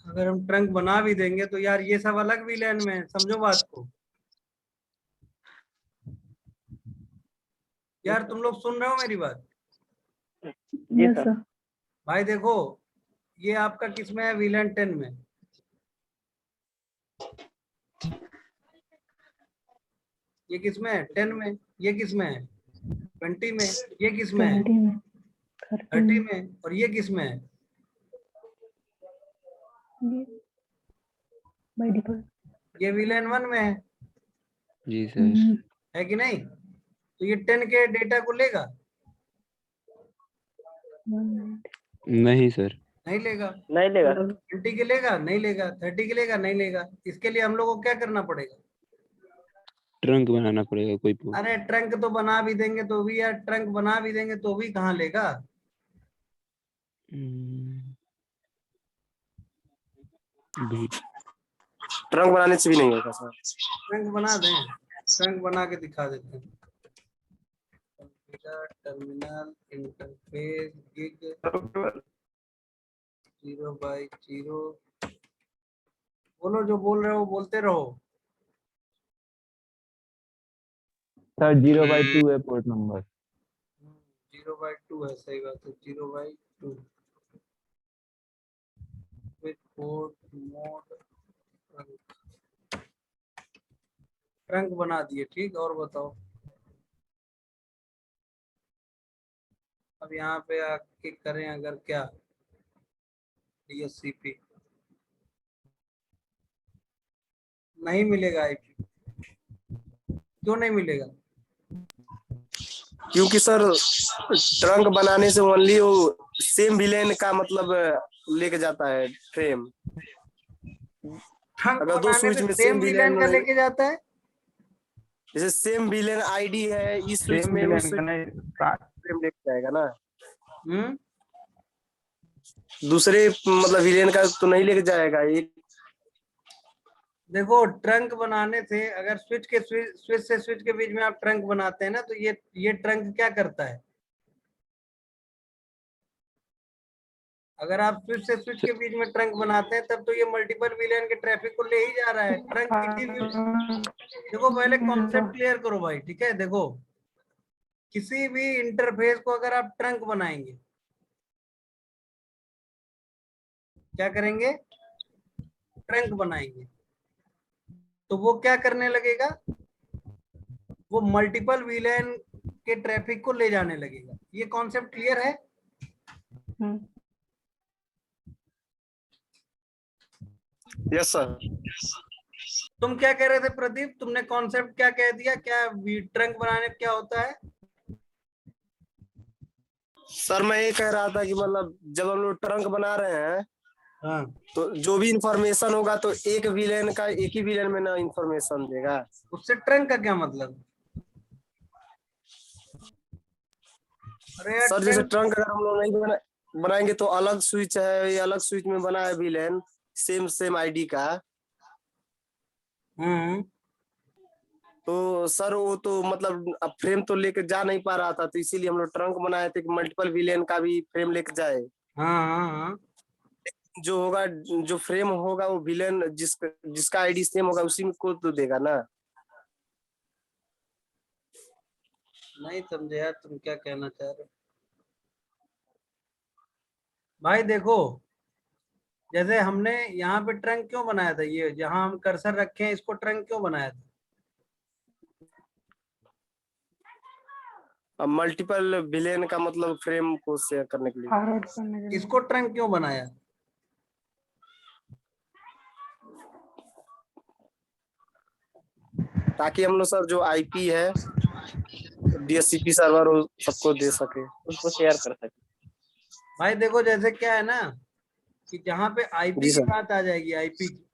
[SPEAKER 1] अगर हम ट्रंक बना भी देंगे तो यार ये सब अलग वीलैन में है, समझो बात को। यार तुम लोग सुन रहे हो मेरी बात?
[SPEAKER 3] यस सर
[SPEAKER 1] भाई देखो, ये आपका किस में है? वीलैन 10 में। ये किस में है? 10 में। ये किस में है? 20 में। ये किस में है?
[SPEAKER 3] 20 में
[SPEAKER 1] 30 में। और ये किस में है?
[SPEAKER 3] बाय डिफॉल्ट
[SPEAKER 1] ये वीलैन 1 में है।
[SPEAKER 6] जी सर।
[SPEAKER 1] है कि नहीं? तो ये 10 के डेटा को लेगा?
[SPEAKER 6] नहीं सर।
[SPEAKER 1] नहीं लेगा।
[SPEAKER 2] नहीं लेगा।
[SPEAKER 1] 20 के लेगा? नहीं लेगा। 30 के लेगा? नहीं लेगा। इसके लिए हम लोग को क्या करना पड़ेगा?
[SPEAKER 6] ट्रंक बनाना पड़ेगा कोई पोर्ट।
[SPEAKER 1] अरे ट्रंक तो बना भी देंगे तो भी यार, ट्रंक बना भी देंगे तो भी कहाँ लेगा?
[SPEAKER 5] ट्रंक बनाने से भी नहीं होगा सर।
[SPEAKER 1] ट्रंक बना दें, ट्रंक बना के दिखा देते हैं। Terminal interface gig 0/0। बोलो, जो बोल रहे हो बोलते रहो।
[SPEAKER 2] सर 0/2 है पोर्ट नंबर।
[SPEAKER 1] 0/2 है, सही बात है, 0/2 with port mode ट्रंक बना दिए। ठीक, और बताओ। अब यहाँ पे आके करें अगर क्या, DHCP नहीं मिलेगा आईपी। क्यों नहीं मिलेगा?
[SPEAKER 5] क्योंकि सर ट्रंक बनाने से ओनली वो सेम विलेन का मतलब लेके जाता है फ्रेम।
[SPEAKER 1] ट्रंक
[SPEAKER 5] अगर दो
[SPEAKER 1] बनाने
[SPEAKER 5] स्विच
[SPEAKER 1] से
[SPEAKER 5] में
[SPEAKER 1] सेम विलेन का लेके जाता है।
[SPEAKER 5] जैसे सेम विलेन आईडी है, इस स्विच
[SPEAKER 4] सेम
[SPEAKER 5] में
[SPEAKER 4] विलेन
[SPEAKER 5] उस
[SPEAKER 4] का नहीं,
[SPEAKER 5] फ्रेम लेके जाएगा ना।
[SPEAKER 1] हम्म,
[SPEAKER 5] दूसरे मतलब विलेन का तो नहीं लेके जाएगा। एक
[SPEAKER 1] देखो ट्रंक बनाने से अगर स्विच से स्विच के बीच में आप ट्रंक बनाते हैं ना, तो ये ट्रंक क्या करता है? अगर आप स्विच से स्विच के बीच में ट्रंक बनाते हैं तब तो ये मल्टीपल विलेन के ट्रैफिक को ले ही जा रहा है। ट्रंक किसी भी, देखो पहले कॉन्सेप्ट क्लियर करो भाई, ठीक है। देखो किसी भी इंटरफेस को अगर आप ट्रंक बनाएंगे, क्या करेंगे? ट्रंक बनाएंगे, तो वो क्या करने लगेगा? वो मल्टीपल विलेन के ट्रैफिक को ले जाने लगेगा। ये कॉन्सेप्ट क्लियर है?
[SPEAKER 5] Yes sir.
[SPEAKER 1] तुम क्या कह रहे थे प्रदीप? तुमने कॉन्सेप्ट क्या कह दिया? क्या ट्रंक बनाने क्या होता है?
[SPEAKER 5] सर मैं ये कह रहा था कि मतलब जब हम लोग ट्रंक बना रहे हैं
[SPEAKER 1] हाँ,
[SPEAKER 5] तो जो भी इंफॉर्मेशन होगा तो एक विलेन का एक ही विलेन में ना इंफॉर्मेशन देगा।
[SPEAKER 1] उससे ट्रंक का क्या मतलब? अरे यार
[SPEAKER 5] सर जैसे
[SPEAKER 1] ट्रंक,
[SPEAKER 5] ट्रंक अगर हम लोग नहीं बनाएंगे तो अलग स्विच है, ये अलग स्विच में बना है विलेन सेम सेम आईडी का। तो सर वो तो मतलब अब फ्रेम तो लेके जा नहीं पा रहा था, तो इसीलिए हम लोग ट्रंक बनाए थे कि मल्टीपल विलेन का भी फ्रेम लेके जाए।
[SPEAKER 1] हाँ हाँ हाँ,
[SPEAKER 5] जो होगा, जो फ्रेम होगा वो विलेन जिसका आईडी सेम होगा उसी में कोड तो देगा ना।
[SPEAKER 1] नहीं समझे यार, तुम क्या कहना चाह रहे हो भाई? देखो, जैसे हमने यहाँ पे ट्रंक क्यों बनाया था, ये जहां हम कर्सर रखे हैं इसको ट्रंक क्यों बनाया था?
[SPEAKER 5] अब मल्टीपल विलेन का मतलब फ्रेम को शेयर करने के लिए।
[SPEAKER 1] इसको ट्रंक क्यों बनाया?
[SPEAKER 5] ताकि हम लोग सर जो आईपी है DHCP सर्वर सबको दे सके,
[SPEAKER 2] उसको शेयर कर सके।
[SPEAKER 1] भाई देखो, जैसे क्या है ना कि जहां पे आईपी
[SPEAKER 5] जी
[SPEAKER 1] की
[SPEAKER 5] सर।
[SPEAKER 1] बात आ जाएगी, आईपी की,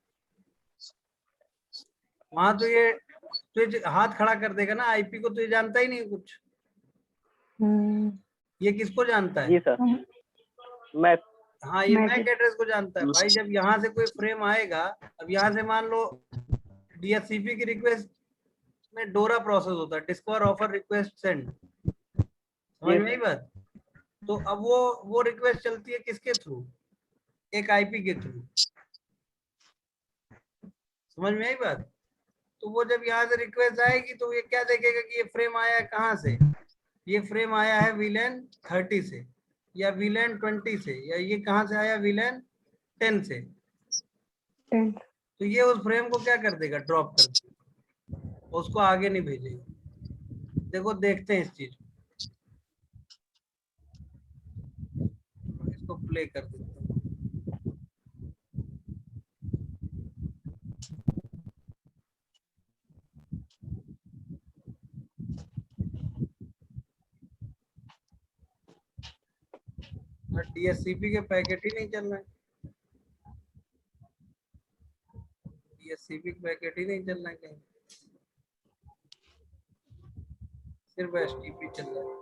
[SPEAKER 1] वहां तो ये स्विच हाथ खड़ा कर देगा ना। आईपी को तो ये जानता ही नहीं कुछ। ये किसको जानता
[SPEAKER 2] जी
[SPEAKER 1] है?
[SPEAKER 2] सर। मैं
[SPEAKER 1] हाँ, ये मैक एड्रेस को जानता है भाई। जब यहाँ से कोई फ्रेम आएगा, अब यहाँ से मान लो DHCP की रिक्वेस्ट में डोरा प्रोसेस होता है, डिस्कवर ऑफर रिक्वेस्ट सेंड, समझ में आई बात? तो अब वो रिक्वेस्ट चलती है किसके थ्रू? एक आईपी के थ्रू, समझ में आई बात? तो वो जब यहाँ से रिक्वेस्ट आएगी तो ये क्या देखेगा कि ये फ्रेम आया है कहाँ से? ये फ्रेम आया है विलेन 30 से, या विलेन 20 से, या ये कहाँ से आया? विलेन 10 से। तो ये उस फ्रेम को क्या कर देगा? ड्रॉप कर देगा, उसको आगे नहीं भेजेगा। देखो देखते हैं इस चीज को, इसको प्ले कर देते हैं। DHCP के पैकेट ही नहीं चल रहे, DHCP के पैकेट ही नहीं चल रहे कहीं, सिर्फ STP चल रहा है।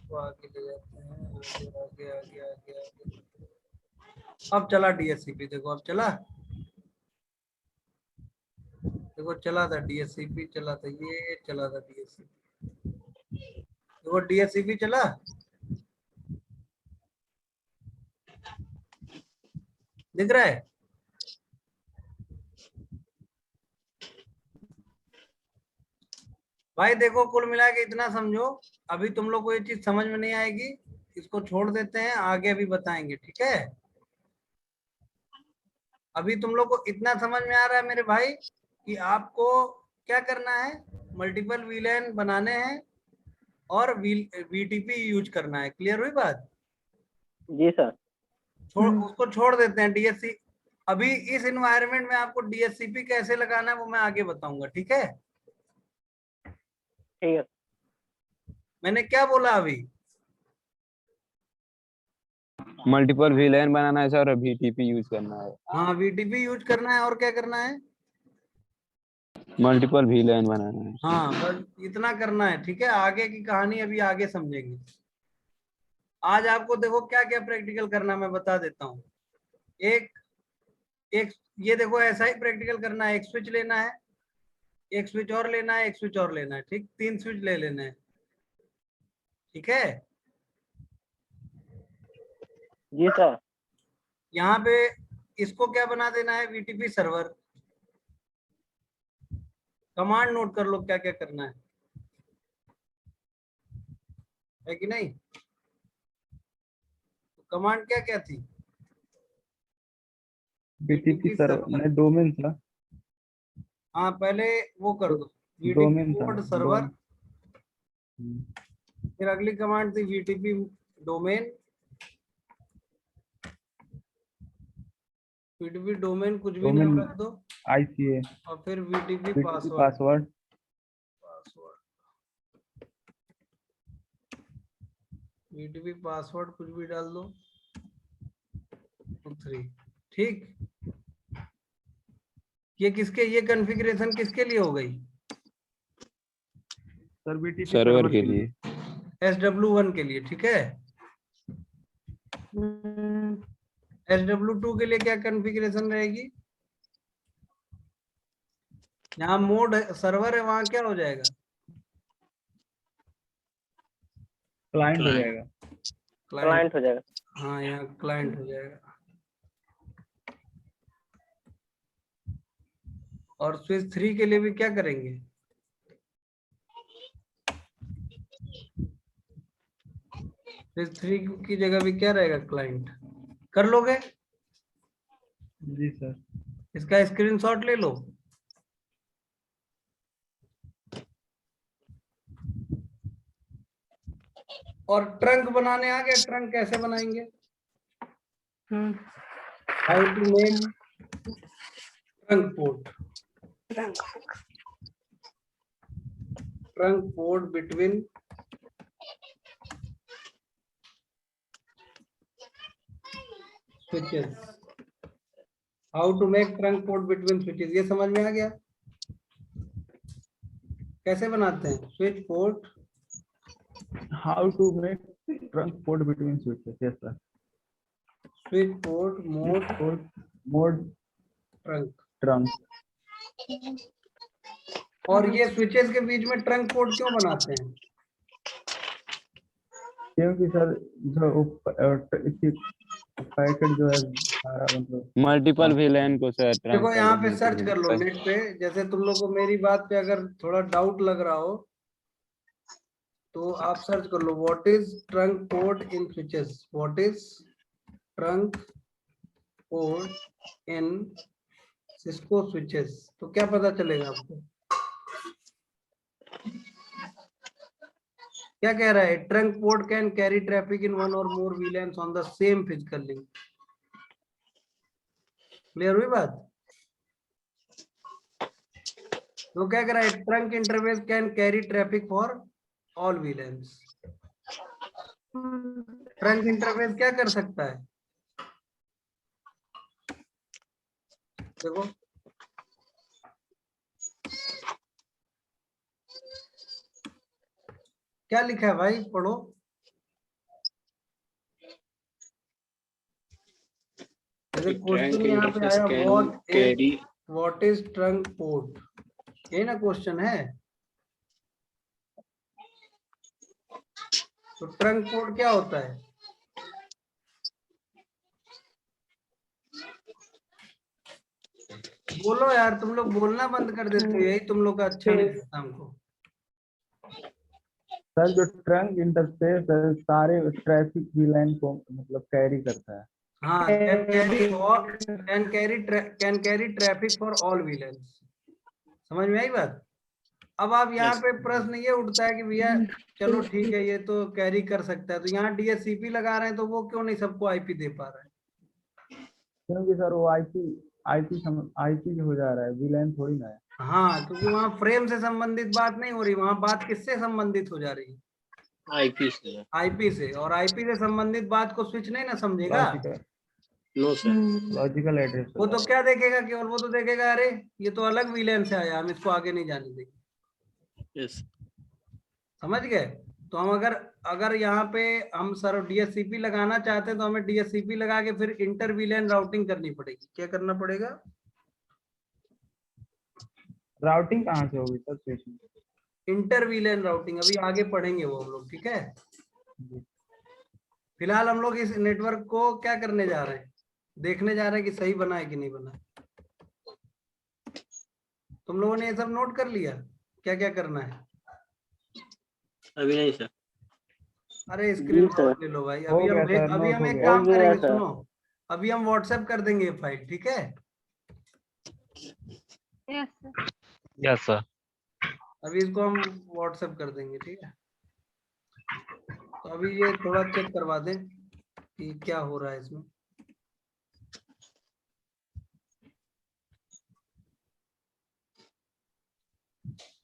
[SPEAKER 1] तो आगे ले जाते हैं, आगे आगे आगे आगे। अब चला DHCP, देखो अब चला, देखो चला था DHCP, चला था ये, चला था DHCP, देखो DHCP चला, दिख रहा है? भाई देखो कुल मिला के इतना समझो, अभी तुम लोग को ये चीज समझ में नहीं आएगी, इसको छोड़ देते हैं, आगे अभी बताएंगे, ठीक है? अभी तुम लोग को इतना समझ में आ रहा है मेरे भाई कि आपको क्या करना है, मल्टीपल VLAN बनाने हैं और VTP यूज करना है। क्लियर हुई बात?
[SPEAKER 7] जी सर।
[SPEAKER 1] उसको छोड़ देते हैं DHCP। अभी इस एनवायरनमेंट में आपको DHCP कैसे लगाना है वो मैं आगे बताऊंगा, ठीक है?
[SPEAKER 7] ठीक है।
[SPEAKER 1] मैंने क्या बोला अभी?
[SPEAKER 6] मल्टीपल VLAN बनाना है सर और VTP यूज करना है।
[SPEAKER 1] हाँ VTP यूज करना है और क्या करना है?
[SPEAKER 6] मल्टीपल VLAN बनाना है।
[SPEAKER 1] हाँ बस इतना करना है, ठीक है? आगे की कहानी अभी आगे समझेंगे। आज आपको देखो क्या क्या प्रैक्टिकल करना है मैं बता देता हूँ। एक ये देखो ऐसा ही प्रैक्टिकल करना है, एक स्विच लेना है, एक स्विच और लेना है, एक स्विच और लेना है, ठीक? 3 स्विच ले लेना है, ठीक है?
[SPEAKER 7] जी सर।
[SPEAKER 1] यहाँ पे इसको क्या बना देना है, VTP सर्वर। कमांड नोट कर लो क्या क्या करना है कि नहीं? कमांड क्या क्या थी?
[SPEAKER 4] BTP सर्वर नहीं, डोमेन था।
[SPEAKER 1] हाँ पहले वो कर दो,
[SPEAKER 4] डोमेन
[SPEAKER 1] VTP
[SPEAKER 4] था,
[SPEAKER 1] पोर्ट सर्वर।
[SPEAKER 4] हम्म,
[SPEAKER 1] फिर अगली कमांड थी VTP डोमेन। VTP डोमेन कुछ भी नाम रख दो,
[SPEAKER 4] ICA,
[SPEAKER 1] और फिर VTP
[SPEAKER 4] BTP
[SPEAKER 1] password.
[SPEAKER 4] Password,
[SPEAKER 1] VTP password कुछ भी डाल दो, 3, ठीक? ये किसके, ये कॉन्फ़िगरेशन किसके लिए हो गई?
[SPEAKER 4] सर BTP
[SPEAKER 6] सर्वर के लिए।
[SPEAKER 1] SW1 के लिए, ठीक है? SW2 के लिए क्या कॉन्फ़िगरेशन रहेगी? जहाँ मोड सर्वर है वहां क्या हो जाएगा?
[SPEAKER 4] क्लाइंट हो जाएगा।
[SPEAKER 7] क्लाइंट हो जाएगा।
[SPEAKER 1] हाँ यहाँ क्लाइंट हो जाएगा। और स्विच 3 के लिए भी क्या करेंगे? स्विच 3 की जगह भी क्या रहेगा, क्लाइंट। कर लोगे?
[SPEAKER 4] जी सर।
[SPEAKER 1] इसका स्क्रीनशॉट ले लो। और ट्रंक बनाने आ गया, ट्रंक कैसे बनाएंगे? How to make trunk port, trunk port between switches. How to make trunk port between switches, ये समझ में आ गया? कैसे बनाते हैं switch port?
[SPEAKER 4] How to make trunk port between switches, yes sir.
[SPEAKER 1] Switch port
[SPEAKER 4] mode trunk.
[SPEAKER 1] और ये स्विचेस के बीच में ट्रंक पोर्ट क्यों बनाते हैं?
[SPEAKER 4] क्योंकि सर जो पैकेट जो है सारा मतलब
[SPEAKER 6] मल्टीपल VLAN को सर
[SPEAKER 1] देखो यहाँ पे सर्च कर लो
[SPEAKER 6] ट्रांसफर।
[SPEAKER 1] नेट पे, जैसे तुम लोग को मेरी बात पे अगर थोड़ा डाउट लग रहा हो तो आप सर्च कर लो, what is trunk port in switches, what is trunk port in Cisco switches, तो क्या पता चलेगा आपको? क्या कह रहा है? Trunk port can carry traffic in one or more VLANs on the same physical link. Clear हुई बात? तो क्या कह रहा है, trunk interface can carry traffic for all VLANs। Trunk interface क्या कर सकता है, देखो क्या लिखा है भाई, पढ़ो। क्वेश्चन यहाँ पे आया, व्हाट इज ट्रंक पोर्ट, ये ना क्वेश्चन है। तो ट्रंक पोर्ट क्या होता है, बोलो यार, तुम लोग बोलना बंद कर देते हो, यही तुम लोग का अच्छा नहीं लगता हमको।
[SPEAKER 2] सर जो ट्रंक इंटरफेस है सारे ट्रैफिक VLAN को मतलब कैरी करता है।
[SPEAKER 1] हाँ, can carry traffic for all VLANs। समझ में आई बात। अब आप यहाँ पे प्रश्न ये उठता है कि भैया चलो ठीक है, ये तो कैरी कर सकता है, तो यहाँ DHCP लगा रहे हैं, तो वो क्यों नहीं सबको IP दे पा रहा है।
[SPEAKER 2] क्योंकि सर वो IP हो जा रहा है, VLAN थोड़ी ना है।
[SPEAKER 1] हाँ, क्योंकि वहाँ फ्रेम से संबंधित बात नहीं हो रही, वहाँ बात किससे संबंधित हो जा रही है, IP से। और IP से संबंधित बात को स्विच नहीं ना समझेगा।
[SPEAKER 2] लॉजिकल एड्रेस
[SPEAKER 1] वो तो क्या देखेगा, केवल वो तो देखेगा अरे ये तो अलग VLAN से आया, हम इसको आगे नहीं जाने देंगे। समझ गए। तो हम अगर यहाँ पे हम सर DHCP लगाना चाहते हैं, तो हमें DHCP लगा के फिर इंटर VLAN राउटिंग करनी पड़ेगी। क्या करना पड़ेगा,
[SPEAKER 2] राउटिंग कहाँ से होगी sir switching?
[SPEAKER 1] Inter VLAN routing, अभी आगे पढ़ेंगे वो हम लोग, ठीक है। फिलहाल हम लोग इस नेटवर्क को क्या करने जा रहे हैं, देखने जा रहे हैं कि सही बना है कि नहीं बना है। तुम लोगों ने ये सब नोट कर लिया, क्या क्या करना है।
[SPEAKER 7] अभी नहीं सर।
[SPEAKER 1] अरे स्क्रीन ले लो भाई, अभी हम एक काम करेंगे, सुनो, अभी हम व्हाट्सएप कर देंगे ये फाइल, ठीक है।
[SPEAKER 6] Yes sir.
[SPEAKER 1] अभी इसको हम व्हाट्सएप कर देंगे, ठीक है। तो अभी ये थोड़ा चेक करवा दें कि क्या हो रहा है इसमें।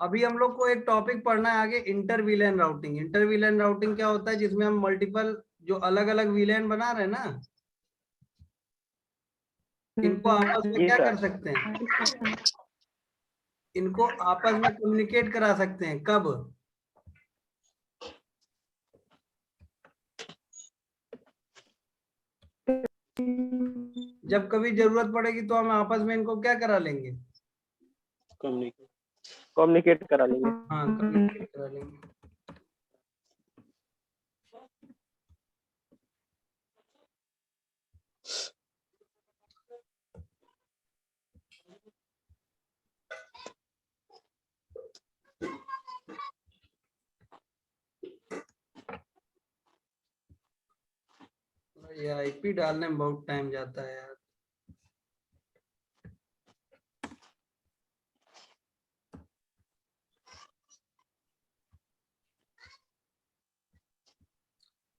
[SPEAKER 1] अभी हम लोग को एक टॉपिक पढ़ना है आगे, inter VLAN routing. Inter VLAN routing क्या होता है, जिसमें हम मल्टीपल जो अलग अलग VLAN बना रहे हैं ना, इनको आपस में क्या कर सकते हैं, इनको आपस में कम्युनिकेट करा सकते हैं। कब, जब कभी जरूरत पड़ेगी तो हम आपस में इनको क्या करा लेंगे,
[SPEAKER 7] कम्युनिकेट करा लेंगे।
[SPEAKER 1] हाँ, कम्युनिकेट करा लेंगे। ये IP डालने में बहुत टाइम जाता है यार।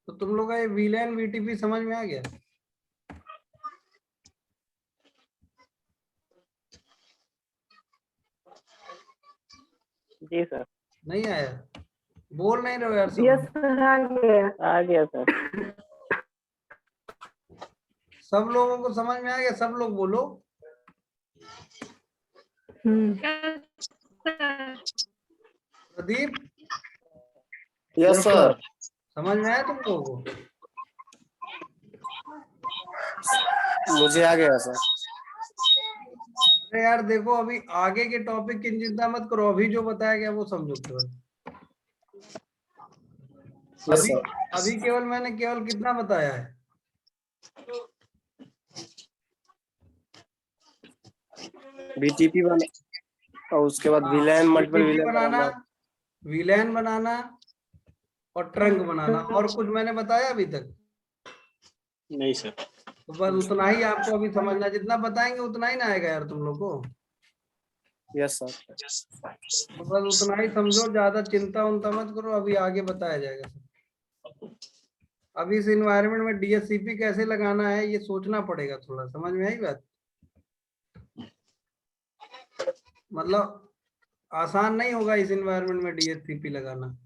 [SPEAKER 1] तो तुम लोग का ये VLAN VTP समझ में आ गया।
[SPEAKER 7] जी सर।
[SPEAKER 1] नहीं आया, बोल नहीं रहे हो यार सब।
[SPEAKER 3] यस सर,
[SPEAKER 7] आ गया सर।
[SPEAKER 1] सब लोगों को समझ में आ गया, सब लोग बोलो। Pradeep,
[SPEAKER 5] yes sir.
[SPEAKER 1] समझ में आया तुम लोगों को।
[SPEAKER 5] मुझे आ गया सर।
[SPEAKER 1] अरे यार देखो, अभी आगे के टॉपिक की चिंता मत करो, अभी जो बताया गया वो समझो केवल। अभी केवल मैंने केवल कितना बताया है,
[SPEAKER 5] BTP बना और उसके बाद VLAN मल्टीपल
[SPEAKER 1] VLAN बनाना और ट्रंक बनाना। और कुछ मैंने बताया अभी तक?
[SPEAKER 7] नहीं सर।
[SPEAKER 1] तो बस उतना ही आपको अभी समझना, जितना बताएंगे उतना ही ना आएगा यार तुम लोग को।
[SPEAKER 5] Yes sir.
[SPEAKER 1] तो बस उतना ही समझो, ज्यादा चिंता उनता मत करो, अभी आगे बताया जाएगा। अभी इस इन्वायरमेंट में DHCP कैसे लगाना है ये सोचना पड़ेगा थोड़ा, समझ में आई बात। मतलब आसान नहीं होगा इस एनवायरनमेंट में DHCP लगाना।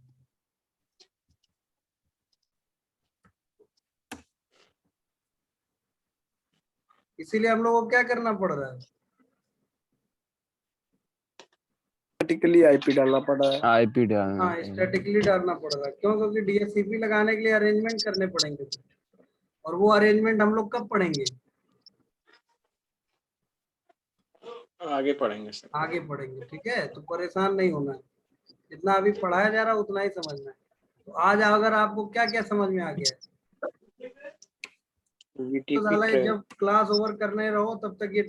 [SPEAKER 1] इसीलिए हम लोगों को क्या करना पड़ रहा है,
[SPEAKER 5] स्टैटिकली आईपी डालना पड़ रहा है।
[SPEAKER 6] आईपी डालना
[SPEAKER 1] हाँ स्टैटिकली डालना पड़ रहा है। क्यों? क्योंकि DHCP लगाने के लिए अरेंजमेंट करने पड़ेंगे, और वो अरेंजमेंट हम लोग कब पढ़ेंगे?
[SPEAKER 7] आगे पढ़ेंगे सर।
[SPEAKER 1] आगे पढ़ेंगे, ठीक है। तो परेशान नहीं होना है, जितना अभी पढ़ाया जा रहा है उतना ही समझना है। तो आज अगर आपको क्या क्या समझ में आ गया है, तो
[SPEAKER 7] VTP
[SPEAKER 1] साला ये
[SPEAKER 7] ट्रेन।
[SPEAKER 1] जब क्लास ओवर करने रहो तब तक ये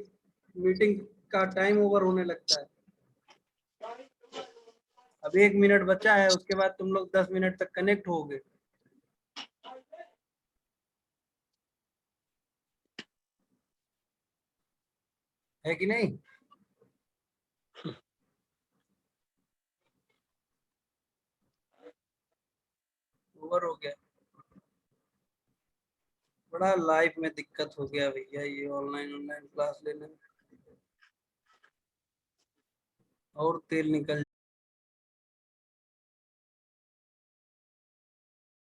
[SPEAKER 1] मीटिंग का टाइम ओवर होने लगता है। अब 1 मिनट बचा है, उसके बाद तुम लोग 10 मिनट तक कनेक्ट होगे। है कि नहीं? ओवर हो गया। बड़ा लाइफ में दिक्कत हो गया भैया ये ऑनलाइन क्लास लेने में, और तेल निकल